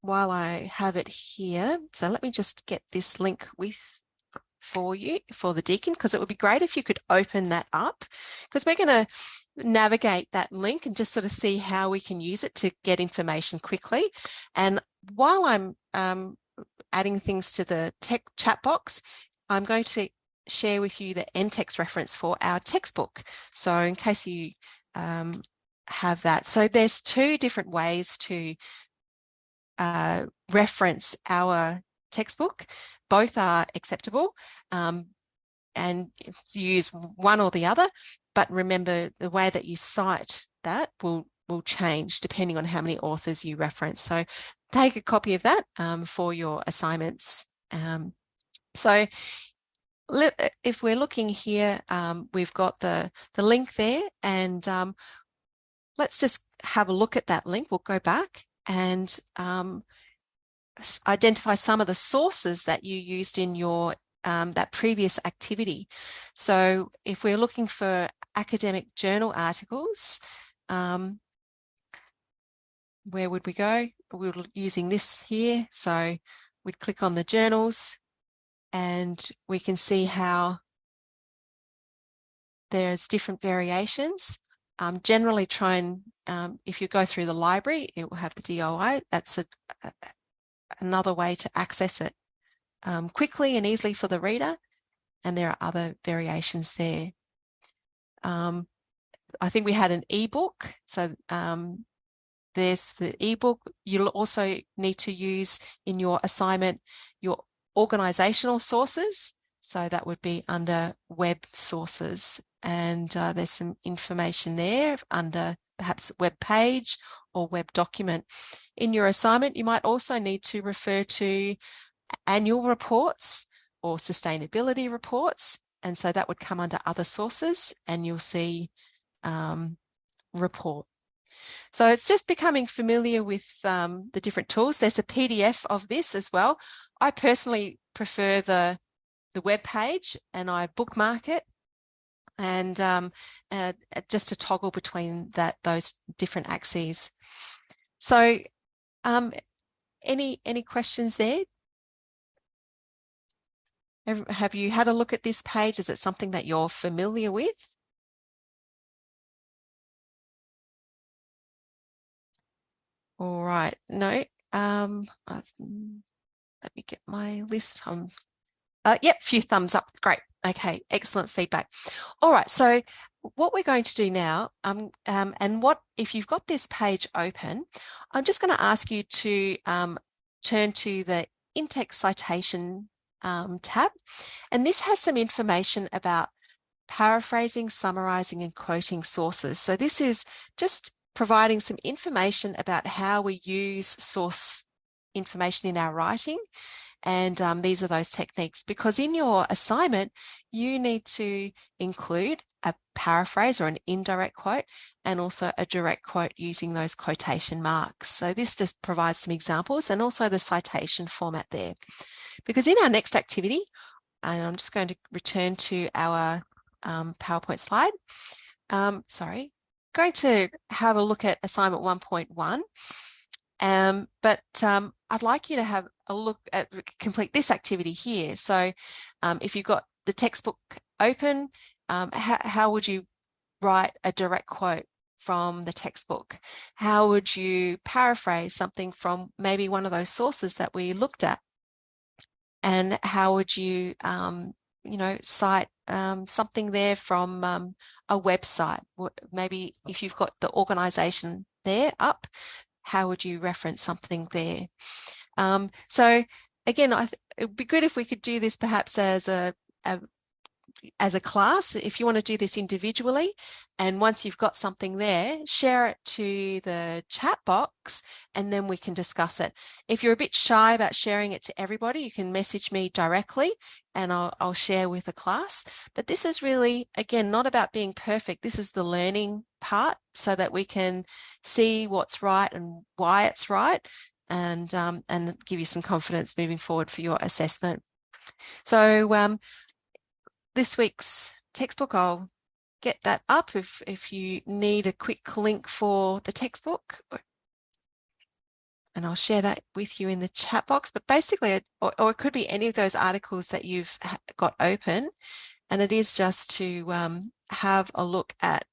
while I have it here. So let me just get this link for you for the Deakin, because it would be great if you could open that up, because we're going to navigate that link and just sort of see how we can use it to get information quickly. And while I'm adding things to the tech chat box, I'm going to share with you the NTEX reference for our textbook. So in case you have that. So there's two different ways to reference our textbook. Both are acceptable, and use one or the other, but remember the way that you cite that will change depending on how many authors you reference. So take a copy of that for your assignments. So if we're looking here, we've got the link there, and let's just have a look at that link. We'll go back and identify some of the sources that you used in your that previous activity. So if we're looking for academic journal articles, where would we go? We're using this here. So we'd click on the journals, and we can see how there's different variations. Generally try and, if you go through the library, it will have the DOI. That's another way to access it quickly and easily for the reader. And there are other variations there. I think we had an ebook. So there's the ebook. You'll also need to use in your assignment your organizational sources. So that would be under web sources. And there's some information there under perhaps web page or web document. In your assignment, you might also need to refer to annual reports or sustainability reports. And so that would come under other sources, and you'll see report. So it's just becoming familiar with the different tools. There's a PDF of this as well. I personally prefer the web page, and I bookmark it, and just to toggle between those different axes. So any questions there? Have you had a look at this page? Is it something that you're familiar with? All right, no. Let me get my list. Yep, few thumbs up. Great. Okay, excellent feedback. All right, so what we're going to do now, and if you've got this page open, I'm just going to ask you to turn to the in-text citation tab, and this has some information about paraphrasing, summarizing, and quoting sources. So this is just providing some information about how we use source information in our writing. And these are those techniques, because in your assignment, you need to include a paraphrase or an indirect quote and also a direct quote using those quotation marks. So this just provides some examples and also the citation format there. Because in our next activity, and I'm just going to return to our PowerPoint slide. Going to have a look at assignment 1.1. But I'd like you to have a look at complete this activity here. So if you've got the textbook open, how would you write a direct quote from the textbook? How would you paraphrase something from maybe one of those sources that we looked at? And how would you, cite something there from a website? Maybe if you've got the organisation there up, how would you reference something there? So again, it would be good if we could do this perhaps as a class, if you want to do this individually, and once you've got something there, share it to the chat box and then we can discuss it. If you're a bit shy about sharing it to everybody, you can message me directly and I'll share with the class. But this is really, again, not about being perfect. This is the learning part so that we can see what's right and why it's right, and give you some confidence moving forward for your assessment. So this week's textbook, I'll get that up if you need a quick link for the textbook, and I'll share that with you in the chat box. But basically, or it could be any of those articles that you've got open, and it is just to have a look at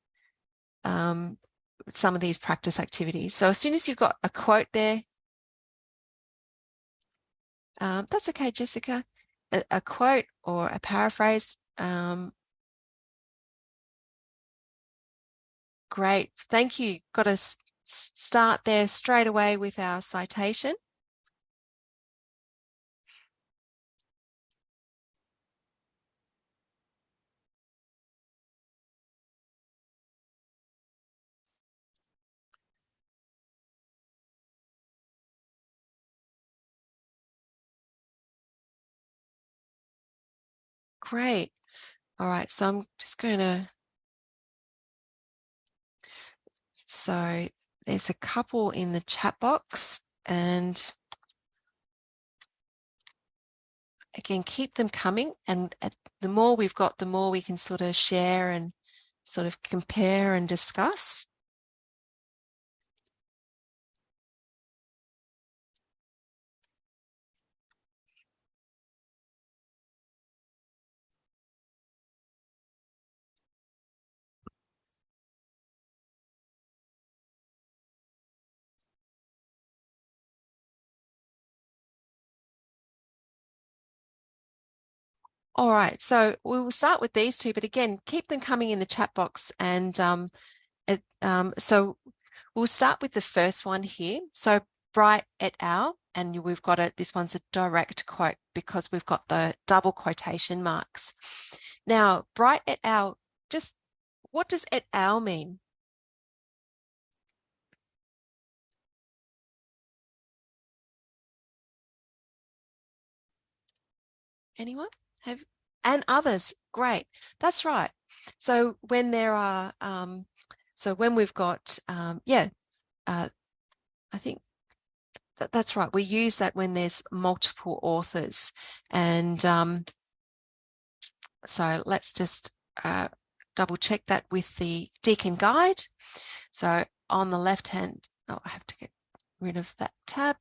some of these practice activities. So as soon as you've got a quote there, that's okay, Jessica, a quote or a paraphrase. Great, thank you. Got to start there straight away with our citation. Great. All right, so I'm just going to, so there's a couple in the chat box, and again, keep them coming, and the more we've got, the more we can sort of share and sort of compare and discuss. All right, so we will start with these two, but again, keep them coming in the chat box. And so we'll start with the first one here. So Bright et al. And we've got it, this one's a direct quote because we've got the double quotation marks. Now, Bright et al., just what does et al. Mean? Anyone? And others, great. That's right. So when there are, so when we've got, I think that's right. We use that when there's multiple authors. And so let's just double check that with the Deakin Guide. So on the left hand, I have to get rid of that tab.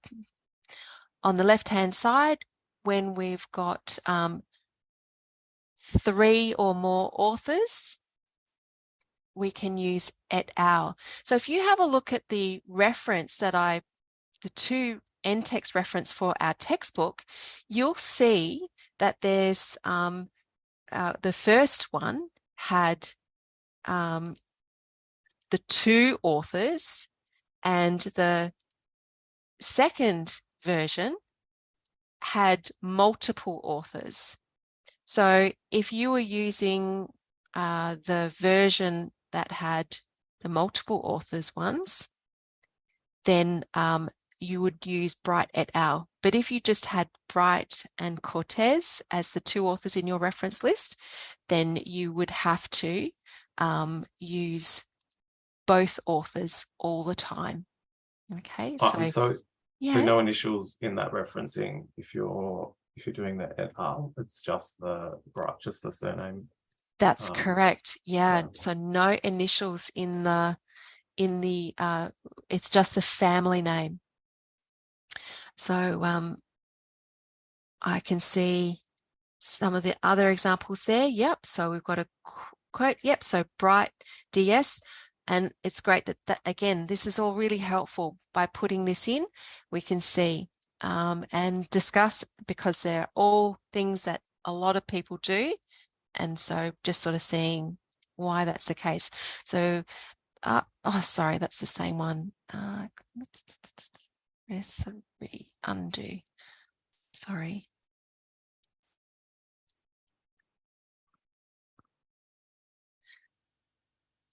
On the left hand side, when we've got 3 or more authors, we can use et al. So if you have a look at the reference that the 2 end-text reference for our textbook, you'll see that there's the first one had the 2 authors, and the second version had multiple authors. So if you were using the version that had the multiple authors ones, then you would use Bright et al. But if you just had Bright and Cortez as the two authors in your reference list, then you would have to use both authors all the time. Okay, So yeah, no initials in that referencing if you're doing the et al. It's just the surname. that's correct. Yeah, yeah. so no initials in the it's just the family name. So I can see some of the other examples there. Yep. So we've got a quote. Yep. So Bright DS. And it's great that again, this is all really helpful. By putting this in, we can see and discuss, because they're all things that a lot of people do. And so just sort of seeing why that's the case. So, oh, sorry, that's the same one. Undo. Sorry.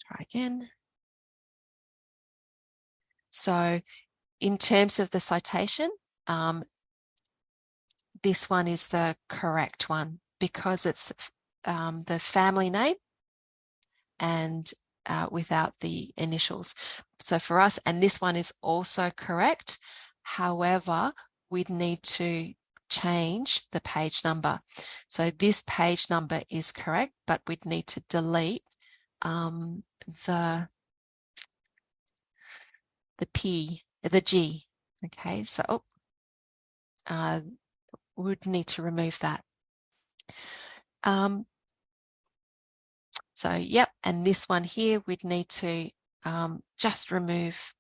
Try again. So in terms of the citation, this one is the correct one because it's the family name and without the initials. So for us, and this one is also correct. However, we'd need to change the page number. So this page number is correct, but we'd need to delete the G. Okay, so we'd need to remove that. So yep, and this one here, we'd need to just remove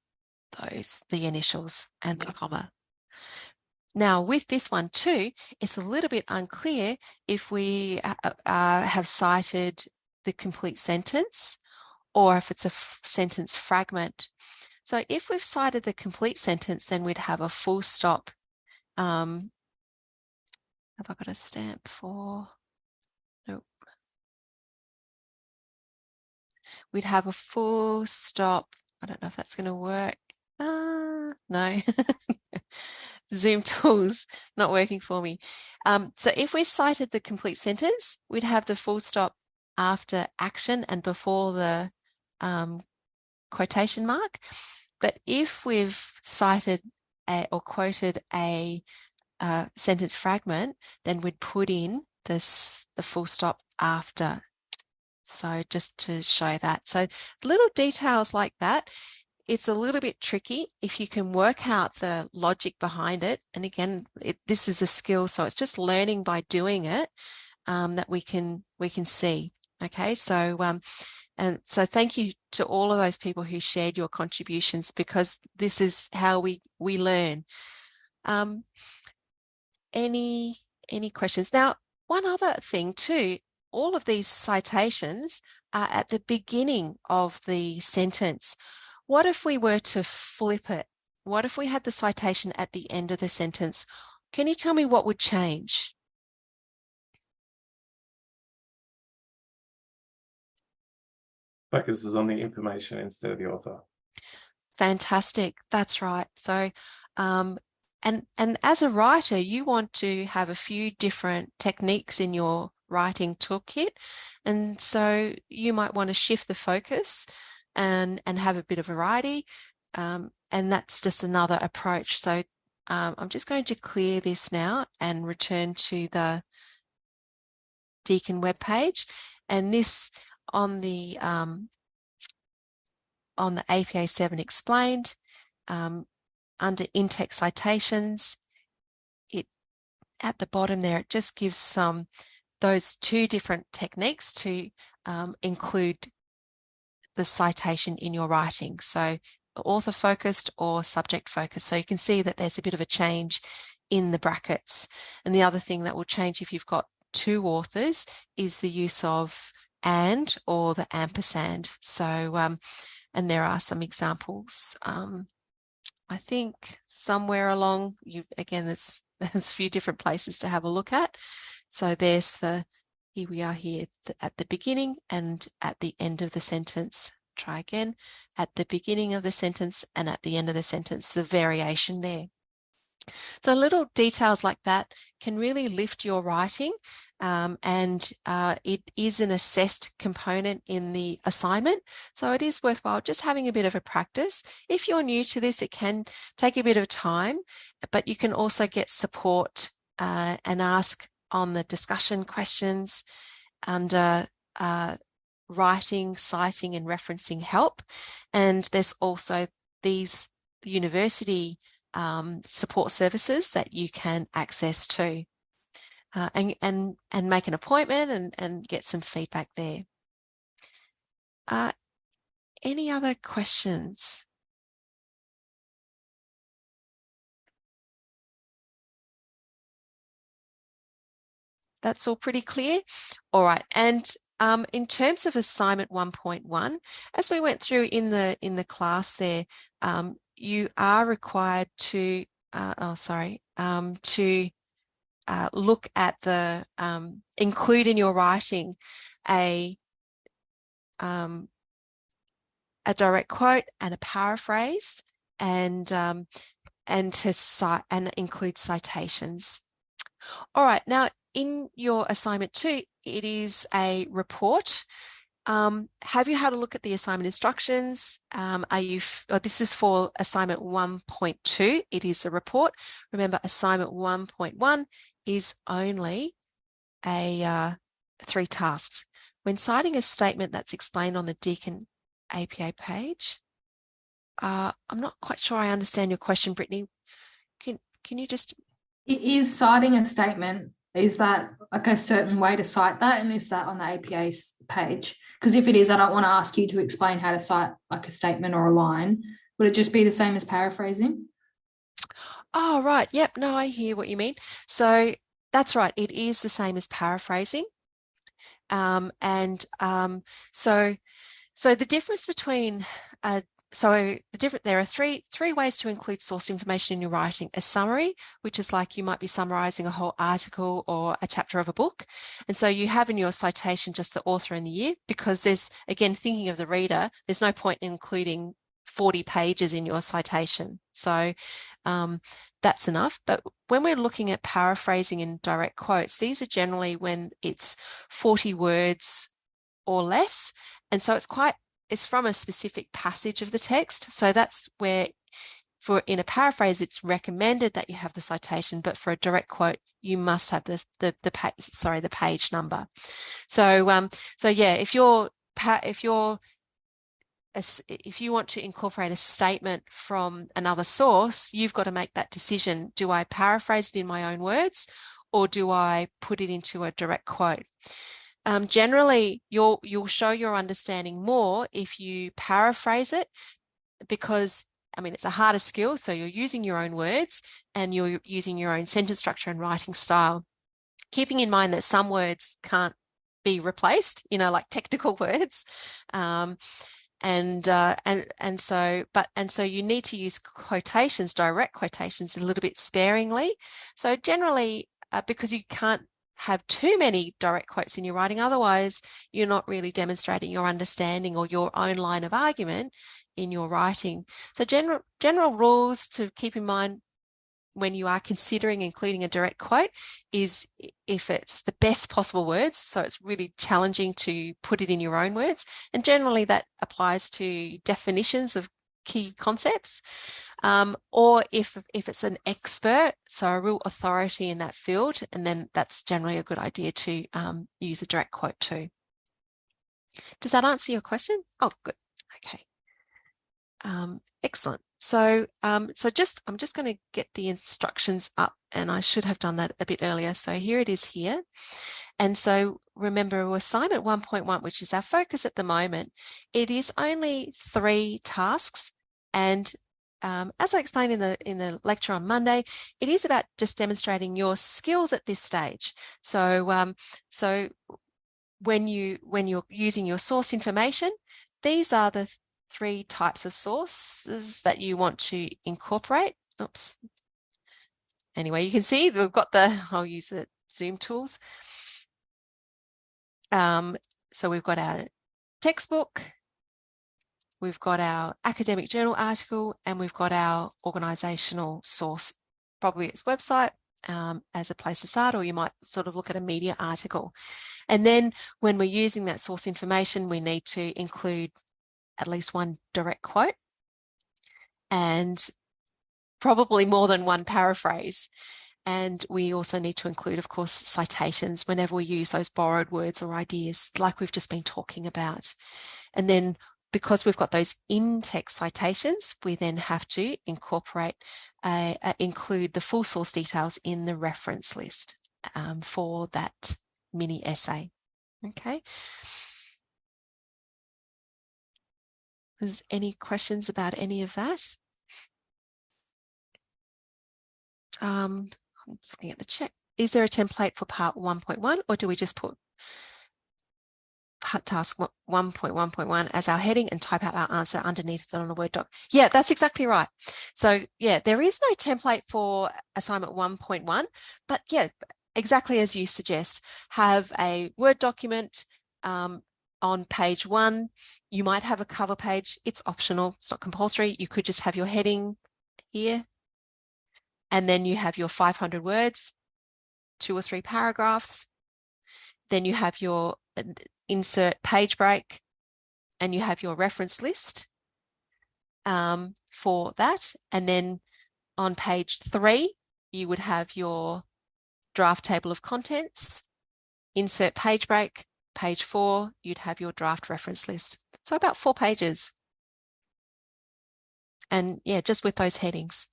the initials and the comma. Now with this one too, it's a little bit unclear if we have cited the complete sentence or if it's a sentence fragment. So if we've cited the complete sentence, then we'd have a full stop. Have I got a stamp for? Nope. We'd have a full stop. I don't know if that's going to work. No. Zoom tools not working for me. So if we cited the complete sentence, we'd have the full stop after action and before the quotation mark. But if we've cited or quoted a sentence fragment, then we'd put in the full stop after. So just to show that. So little details like that, it's a little bit tricky if you can work out the logic behind it. And again, this is a skill, so it's just learning by doing it that we can see. Okay, so and so thank you to all of those people who shared your contributions, because this is how we learn. Any questions? Now, one other thing too, all of these citations are at the beginning of the sentence. What if we were to flip it? What if we had the citation at the end of the sentence? Can you tell me what would change? Focuses on the information instead of the author. Fantastic. That's right. So, and as a writer, you want to have a few different techniques in your writing toolkit. And so you might want to shift the focus and have a bit of variety. And that's just another approach. So I'm just going to clear this now and return to the Deakin webpage. And this on the APA 7 explained, under in-text citations, at the bottom there, it just gives those two different techniques to include the citation in your writing. So author focused or subject focused. So you can see that there's a bit of a change in the brackets. And the other thing that will change if you've got two authors is the use of and or the ampersand. So, and there are some examples. I think somewhere along, again, there's a few different places to have a look at. So there's here we are here at the beginning and at the end of the sentence. try again, at the beginning of the sentence and at the end of the sentence, the variation there. So little details like that can really lift your writing, and it is an assessed component in the assignment. So it is worthwhile just having a bit of a practice. If you're new to this, it can take a bit of time, but you can also get support and ask on the discussion questions under writing, citing and referencing help. And there's also these university support services that you can access to, and make an appointment and get some feedback there. Any other questions? That's all pretty clear. All right, and in terms of assignment 1.1, as we went through in the class there, you are required to look at the include in your writing a direct quote and a paraphrase, and to cite and include citations. All right, now in your assignment 2, it is a report. Have you had a look at the assignment instructions? This is for assignment 1.2. It is a report. Remember, assignment 1.1 is only 3 tasks. When citing a statement that's explained on the Deakin APA page, I'm not quite sure I understand your question, Brittany. Can you just... It is citing a statement. Is that like a certain way to cite that? And is that on the APA page? Because if it is, I don't want to ask you to explain how to cite like a statement or a line. Would it just be the same as paraphrasing? Oh, right. Yep. No, I hear what you mean. So that's right. It is the same as paraphrasing. So the difference between there are three ways to include source information in your writing. A summary, which is like you might be summarizing a whole article or a chapter of a book. And so you have in your citation just the author and the year, because there's, again, thinking of the reader, there's no point in including 40 pages in your citation. So that's enough. But when we're looking at paraphrasing and direct quotes, these are generally when it's 40 words or less. And so it's from a specific passage of the text. So that's where, in a paraphrase, it's recommended that you have the citation, but for a direct quote, you must have the page number. So yeah, if you want to incorporate a statement from another source, you've got to make that decision. Do I paraphrase it in my own words, or do I put it into a direct quote? Generally, you'll show your understanding more if you paraphrase it, because, I mean, it's a harder skill. So you're using your own words and you're using your own sentence structure and writing style, keeping in mind that some words can't be replaced, like technical words. So you need to use quotations, direct quotations, a little bit sparingly. So generally, because you can't have too many direct quotes in your writing, otherwise you're not really demonstrating your understanding or your own line of argument in your writing. So general rules to keep in mind when you are considering including a direct quote is if it's the best possible words, so it's really challenging to put it in your own words, and generally that applies to definitions of key concepts, or if it's an expert, so a real authority in that field, and then that's generally a good idea to use a direct quote too. Does that answer your question? Oh, good. Okay. Excellent. So, I'm just going to get the instructions up, and I should have done that a bit earlier. So here it is here. And so remember, assignment 1.1, which is our focus at the moment, it is only 3 tasks. And as I explained in the lecture on Monday, it is about just demonstrating your skills at this stage. So when you're using your source information, these are the 3 types of sources that you want to incorporate. Oops. Anyway, you can see we've got I'll use the Zoom tools. So we've got our textbook, we've got our academic journal article, and we've got our organisational source, probably its website as a place to start, or you might sort of look at a media article. And then when we're using that source information, we need to include at least one direct quote and probably more than one paraphrase. And we also need to include, of course, citations whenever we use those borrowed words or ideas like we've just been talking about. And then because we've got those in-text citations, we then have to incorporate, include the full source details in the reference list for that mini essay. Okay. Is any questions about any of that? I'm just looking at the chat. Is there a template for part 1.1, or do we just put task 1.1.1 as our heading and type out our answer underneath it on a Word doc? Yeah, that's exactly right. So yeah, there is no template for assignment 1.1, but yeah, exactly as you suggest, have a Word document on page 1. You might have a cover page. It's optional. It's not compulsory. You could just have your heading here. And then you have your 500 words, 2 or 3 paragraphs. Then you have your insert page break, and you have your reference list for that. And then on page 3, you would have your draft table of contents, insert page break. Page 4, you'd have your draft reference list. So about 4 pages. And yeah, just with those headings.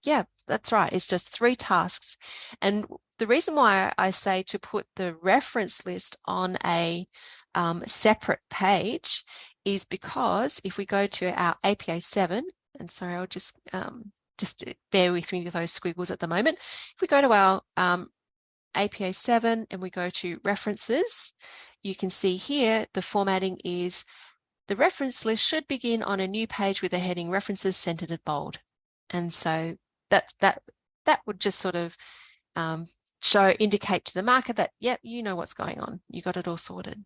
Yeah, that's right. It's just 3 tasks. And the reason why I say to put the reference list on a separate page is because if we go to our APA 7, and sorry, I'll just bear with me with those squiggles at the moment. If we go to our APA 7 and we go to references, you can see here the formatting is the reference list should begin on a new page with the heading references centered at bold. And so that would just sort of indicate to the marker that, yep, you know what's going on. You got it all sorted.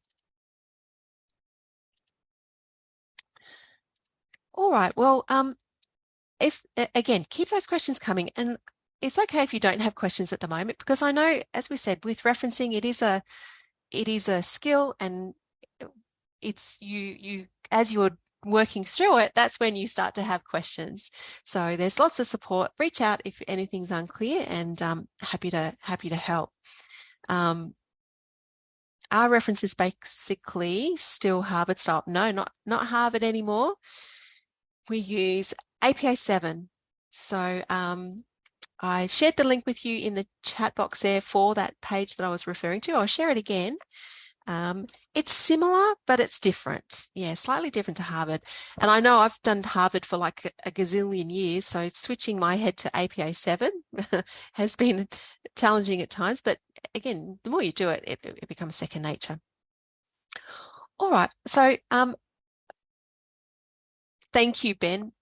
All right, well, again, keep those questions coming, and it's okay if you don't have questions at the moment, because I know, as we said, with referencing, it is a skill, and it's you as you're working through it, that's when you start to have questions. So there's lots of support. Reach out if anything's unclear, and happy to help. Are references basically still Harvard style? No, not Harvard anymore. We use APA 7. So I shared the link with you in the chat box there for that page that I was referring to. I'll share it again. It's similar, but it's different. Yeah, slightly different to Harvard. And I know I've done Harvard for like a gazillion years, so switching my head to APA 7 has been challenging at times. But again, the more you do it, it becomes second nature. All right, so thank you, Ben.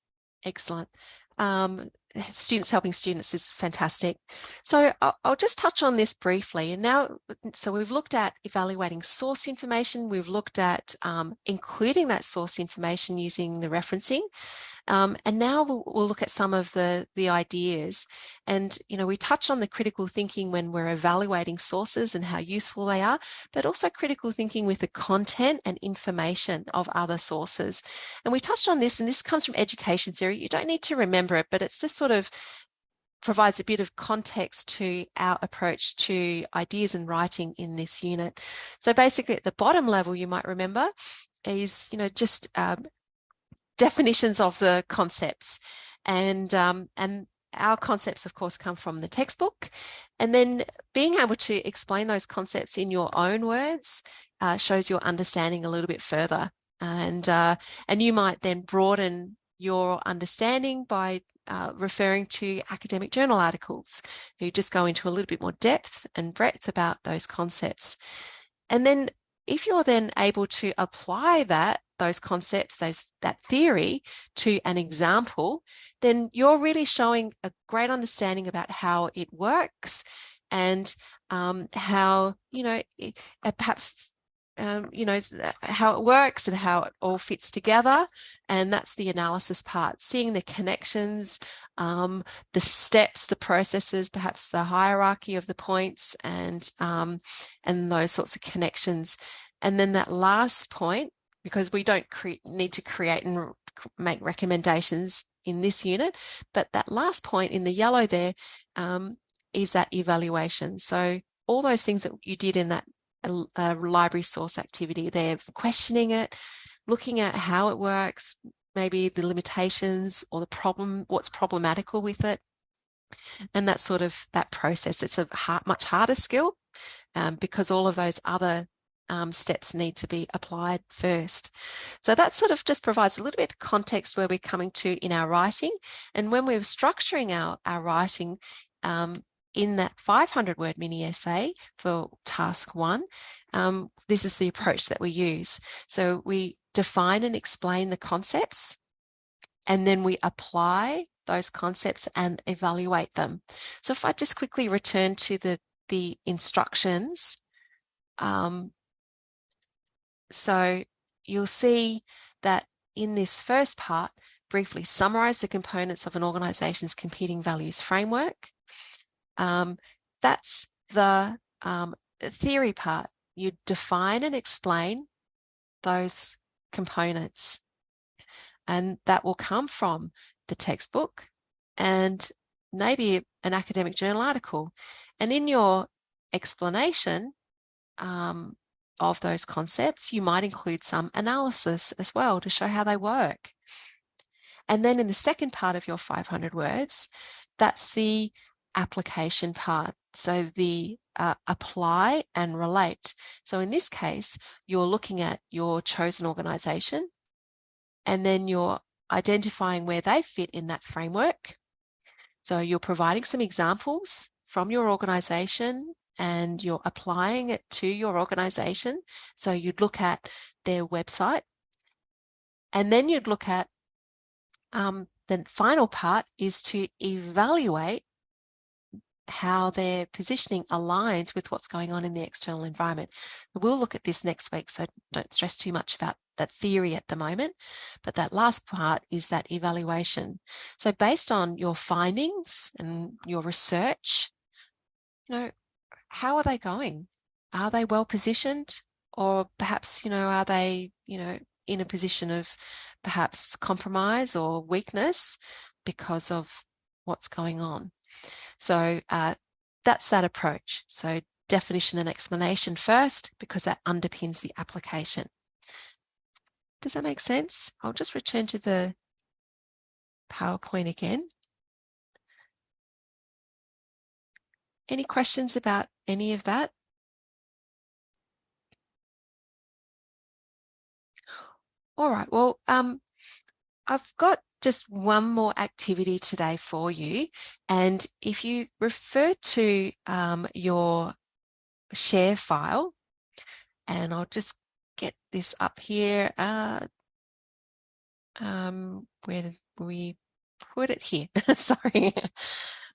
Excellent. Students helping students is fantastic. So I'll just touch on this briefly. And now, so we've looked at evaluating source information. We've looked at including that source information using the referencing. And now we'll look at some of the ideas. And, you know, we touch on the critical thinking when we're evaluating sources and how useful they are, but also critical thinking with the content and information of other sources. And we touched on this, and this comes from education theory. You don't need to remember it, but it's just sort of provides a bit of context to our approach to ideas and writing in this unit. So basically at the bottom level, you might remember is, you know, just definitions of the concepts, and our concepts, of course, come from the textbook, and then being able to explain those concepts in your own words shows your understanding a little bit further, and you might then broaden your understanding by referring to academic journal articles who just go into a little bit more depth and breadth about those concepts. And then if you're then able to apply those concepts, that theory to an example, then you're really showing a great understanding about how it works and how, you know, perhaps how it works and how it all fits together. And that's the analysis part, seeing the connections, the steps, the processes, perhaps the hierarchy of the points, and those sorts of connections. And then that last point, because we don't need to create and make recommendations in this unit, but that last point in the yellow there is that evaluation. So all those things that you did in that library source activity, they're questioning it, looking at how it works, maybe the limitations or the problem, what's problematical with it, and that sort of that process. It's a much harder skill because all of those other steps need to be applied first. So that sort of just provides a little bit of context where we're coming to in our writing. And when we're structuring our writing in that 500-word mini essay for task 1, this is the approach that we use. So we define and explain the concepts, and then we apply those concepts and evaluate them. So if I just quickly return to the instructions, so you'll see that in this first part, briefly summarize the components of an organization's competing values framework. That's the theory part. You define and explain those components, and that will come from the textbook and maybe an academic journal article. And in your explanation of those concepts, you might include some analysis as well to show how they work. And then in the second part of your 500 words, that's the application part. So the apply and relate. So in this case, you're looking at your chosen organization, and then you're identifying where they fit in that framework. So you're providing some examples from your organization and you're applying it to your organization. So you'd look at their website, and then you'd look at the final part is to evaluate how their positioning aligns with what's going on in the external environment. We'll look at this next week, so don't stress too much about that theory at the moment, but that last part is that evaluation. So based on your findings and your research, how are they going? Are they well positioned, or perhaps, are they, in a position of perhaps compromise or weakness because of what's going on? So that's that approach. So definition and explanation first, because that underpins the application. Does that make sense? I'll just return to the PowerPoint again. Any questions about any of that? All right, well, I've got just one more activity today for you. And if you refer to your share file, and I'll just get this up here. Where did we put it here? Sorry,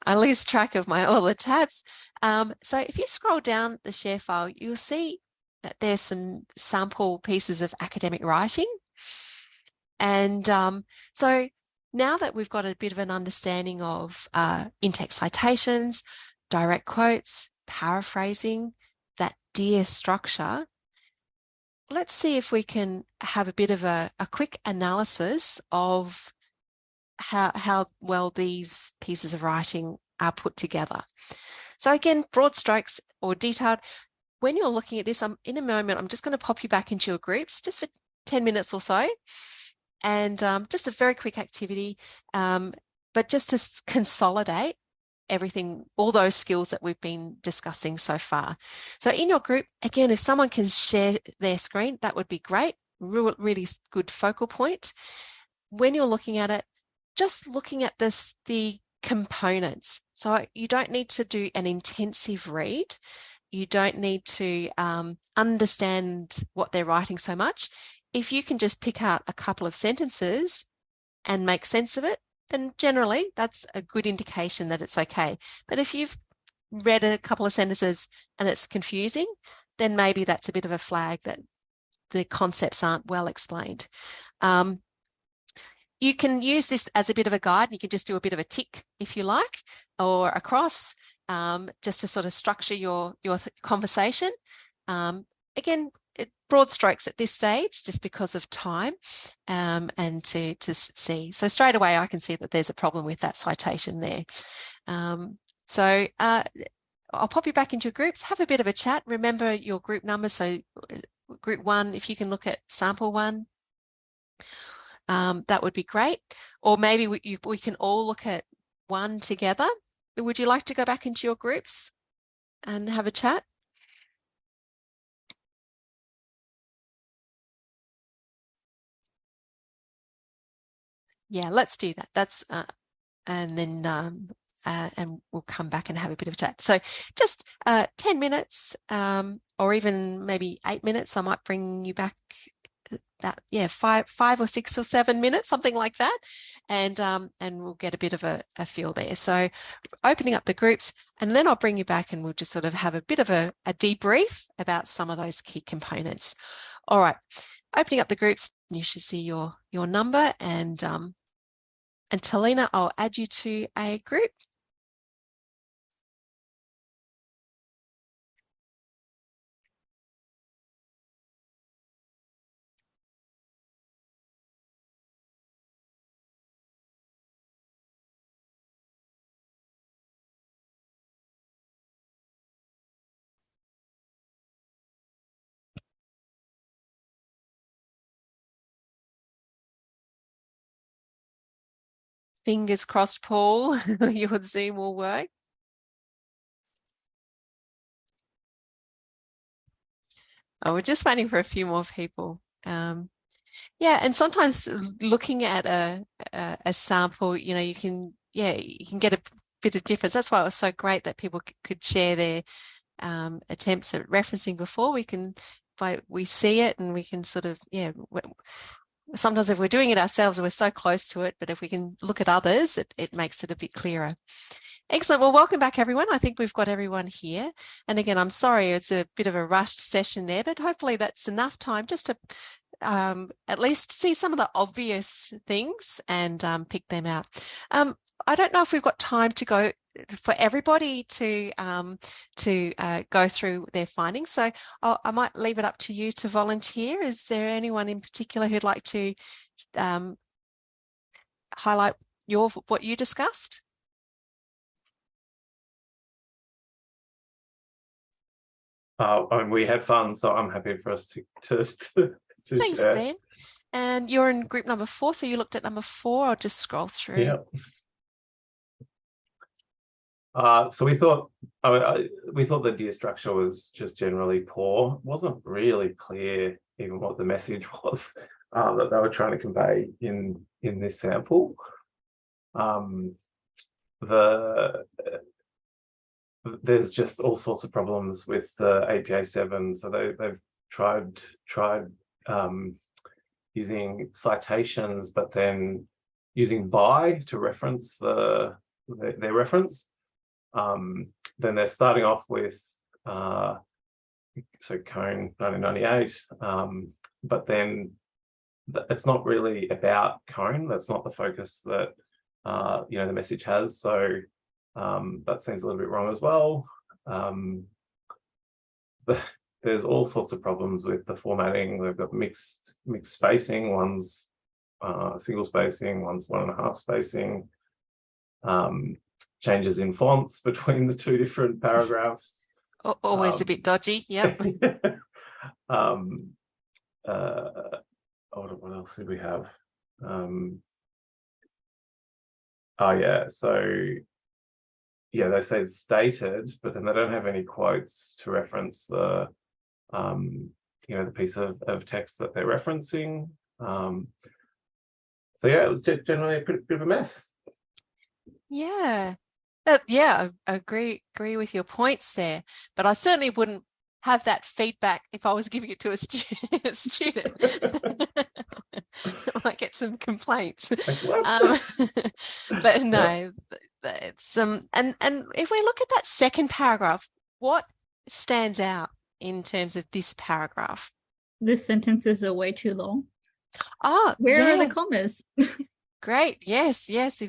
I lose track of all the tabs. So if you scroll down the share file, you'll see that there's some sample pieces of academic writing. And so now that we've got a bit of an understanding of in-text citations, direct quotes, paraphrasing, that DIA structure, let's see if we can have a bit of a quick analysis of how well these pieces of writing are put together. So again, broad strokes or detailed. When you're looking at this, in a moment, I'm just going to pop you back into your groups just for 10 minutes or so. And just a very quick activity, but just to consolidate everything, all those skills that we've been discussing so far. So in your group, again, if someone can share their screen, that would be great. Really good focal point. When you're looking at it, just looking at the components. So you don't need to do an intensive read. You don't need to understand what they're writing so much. If you can just pick out a couple of sentences and make sense of it, then generally that's a good indication that it's okay. But if you've read a couple of sentences and it's confusing, then maybe that's a bit of a flag that the concepts aren't well explained. You can use this as a bit of a guide. You can just do a bit of a tick if you like, or a cross, just to sort of structure your conversation. Again, broad strokes at this stage, just because of time, and to see. So straight away, I can see that there's a problem with that citation there. So I'll pop you back into your groups, have a bit of a chat. Remember your group number. So group 1, if you can look at sample 1, that would be great. Or maybe we can all look at 1 together. Would you like to go back into your groups and have a chat? Yeah, let's do that. That's and then and we'll come back and have a bit of a chat. So just 10 minutes, or even maybe 8 minutes. I might bring you back about, yeah, five or 6 or 7 minutes, something like that, and we'll get a bit of a feel there. So opening up the groups, and then I'll bring you back and we'll just sort of have a bit of a debrief about some of those key components. All right, opening up the groups, you should see your number, and Talina, I'll add you to a group. Fingers crossed, Paul, your Zoom will work. Oh, we're just waiting for a few more people. Yeah, and sometimes looking at a sample, you can get a bit of difference. That's why it was so great that people could share their attempts at referencing before. We see it, and we can sort of, sometimes if we're doing it ourselves, we're so close to it, but if we can look at others, it makes it a bit clearer. Excellent. Well, welcome back, everyone. I think we've got everyone here. And again, I'm sorry, it's a bit of a rushed session there, but hopefully that's enough time just to at least see some of the obvious things and pick them out. I don't know if we've got time to go for everybody to go through their findings. So I might leave it up to you to volunteer. Is there anyone in particular who'd like to highlight what you discussed? We had fun, so I'm happy for us to Thanks, share. Ben. And you're in group number 4, so you looked at number 4. I'll just scroll through. Yeah. So we thought the deer structure was just generally poor. It wasn't really clear even what the message was that they were trying to convey in this sample. There's just all sorts of problems with the APA 7. So they've tried using citations, but then using by to reference their reference. Then they're starting off with so Cone 1998, but then it's not really about Cone. That's not the focus that the message has. So that seems a little bit wrong as well. There's all sorts of problems with the formatting. They've got mixed spacing. One's single spacing, one's 1.5 spacing. Changes in fonts between the 2 different paragraphs. Always a bit dodgy. Yep. What else did we have? They say it's stated, but then they don't have any quotes to reference the the piece of text that they're referencing. It was generally a bit of a mess. Yeah. I agree with your points there, but I certainly wouldn't have that feedback if I was giving it to a student. I might get some complaints. But no, it's and if we look at that second paragraph, what stands out in terms of this paragraph? The sentences are way too long. Oh, Where are yeah. the commas? Great. Yes, yes.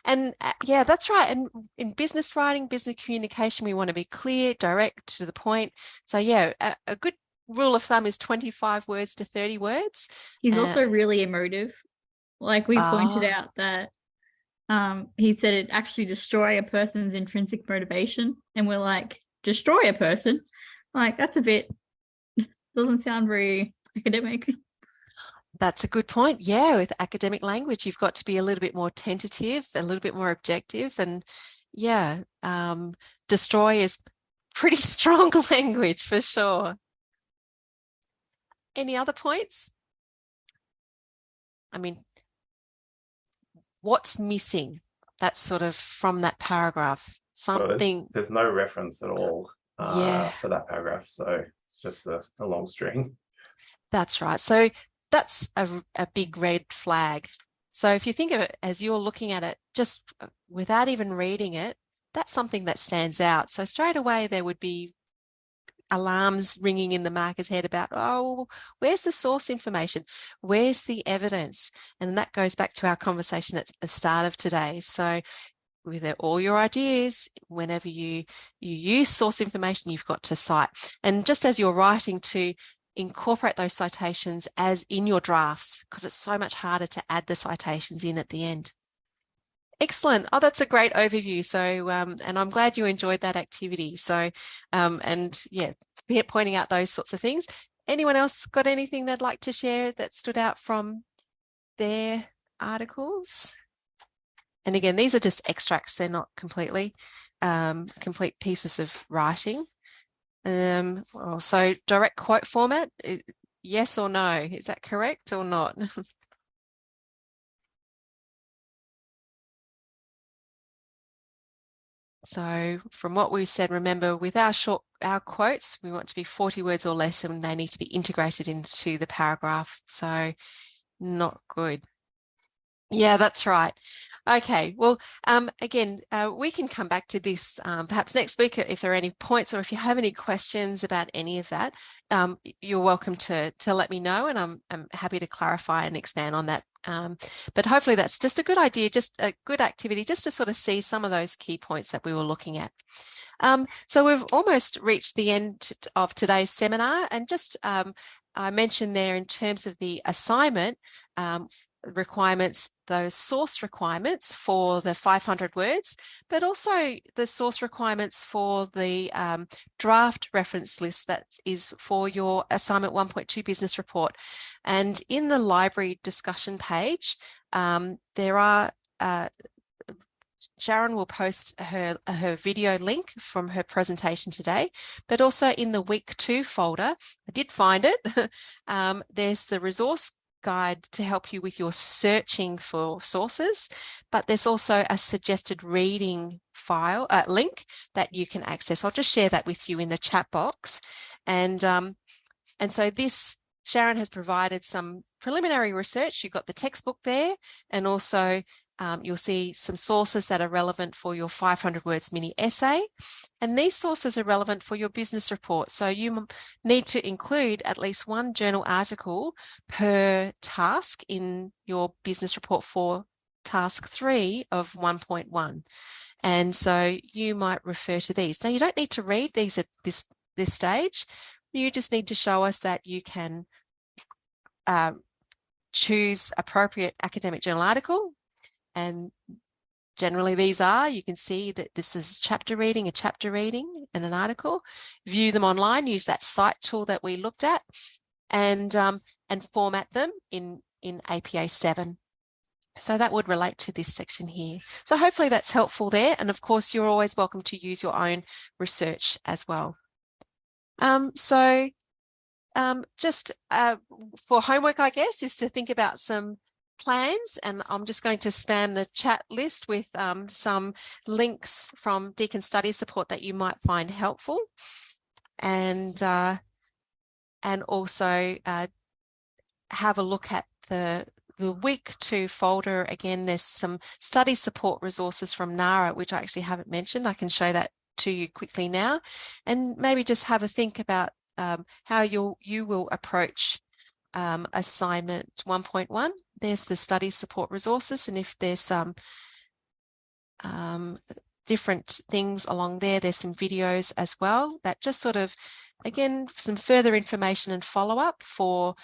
And yeah, that's right. And in business writing, business communication, we want to be clear, direct, to the point. So yeah, a good rule of thumb is 25 words to 30 words. He's also really emotive. Like we pointed Ah. out that he said it actually destroy a person's intrinsic motivation. And we're like, destroy a person? Like, that's a bit, doesn't sound very academic. That's a good point. Yeah, with academic language, you've got to be a little bit more tentative, a little bit more objective. And yeah, destroy is pretty strong language for sure. Any other points? I mean, what's missing? That's sort of from that paragraph. Something. There's no reference at all Yeah. for that paragraph. So it's just a long string. That's right. So that's a big red flag. So if you think of it as you're looking at it, just without even reading it, that's something that stands out. So straight away there would be alarms ringing in the marker's head about, oh, where's the source information? Where's the evidence? And that goes back to our conversation at the start of today. So with all your ideas, whenever you use source information, you've got to cite. And just as you're writing, to incorporate those citations as in your drafts, because it's so much harder to add the citations in at the end. Excellent. Oh, that's a great overview. So, and I'm glad you enjoyed that activity. So, and yeah, pointing out those sorts of things. Anyone else got anything they'd like to share that stood out from their articles? And again, these are just extracts. They're not completely complete pieces of writing. So direct quote format, yes or no? Is that correct or not? So from what we said, remember with our quotes, we want to be 40 words or less, and they need to be integrated into the paragraph. So not good. Yeah, that's right. Okay, well, again, we can come back to this perhaps next week if there are any points, or if you have any questions about any of that, you're welcome to let me know, and I'm happy to clarify and expand on that. But hopefully that's just a good idea, just a good activity, just to sort of see some of those key points that we were looking at. So we've almost reached the end of today's seminar, and just I mentioned there in terms of the assignment, requirements, those source requirements for the 500 words, but also the source requirements for the draft reference list that is for your assignment 1.2 business report. And in the library discussion page, there are Sharon will post her video link from her presentation today, but also in the week 2 folder, I did find it, there's the resource guide to help you with your searching for sources, but there's also a suggested reading file link that you can access. I'll just share that with you in the chat box. And so this, Sharon has provided some preliminary research. You've got the textbook there, and also you'll see some sources that are relevant for your 500 words mini essay. And these sources are relevant for your business report. So you need to include at least one journal article per task in your business report for task 3 of 1.1. And so you might refer to these. Now, you don't need to read these at this stage. You just need to show us that you can choose appropriate academic journal article. And generally these are, you can see that this is a chapter reading, and an article. View them online, use that cite tool that we looked at, and format them in APA 7. So that would relate to this section here. So hopefully that's helpful there. And of course, you're always welcome to use your own research as well. Just for homework, I guess, is to think about some plans, and I'm just going to spam the chat list with some links from Deakin Study Support that you might find helpful, and also have a look at the week 2 folder. Again, there's some study support resources from NARA, which I actually haven't mentioned. I can show that to you quickly now, and maybe just have a think about how you will approach assignment 1.1. There's the study support resources, and if there's some different things along there, there's some videos as well that just sort of, again, some further information and follow-up for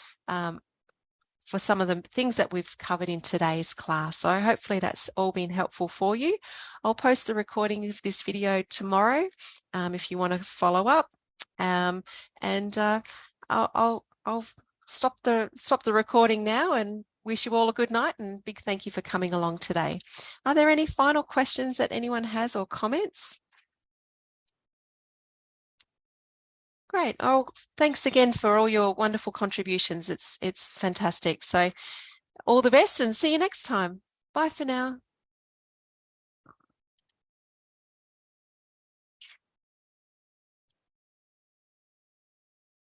some of the things that we've covered in today's class. So hopefully that's all been helpful for you. I'll post the recording of this video tomorrow if you want to follow up. I'll stop the recording now and wish you all a good night, and big thank you for coming along today. Are there any final questions that anyone has or comments? Great. Oh, thanks again for all your wonderful contributions. It's fantastic. So all the best and see you next time. Bye for now.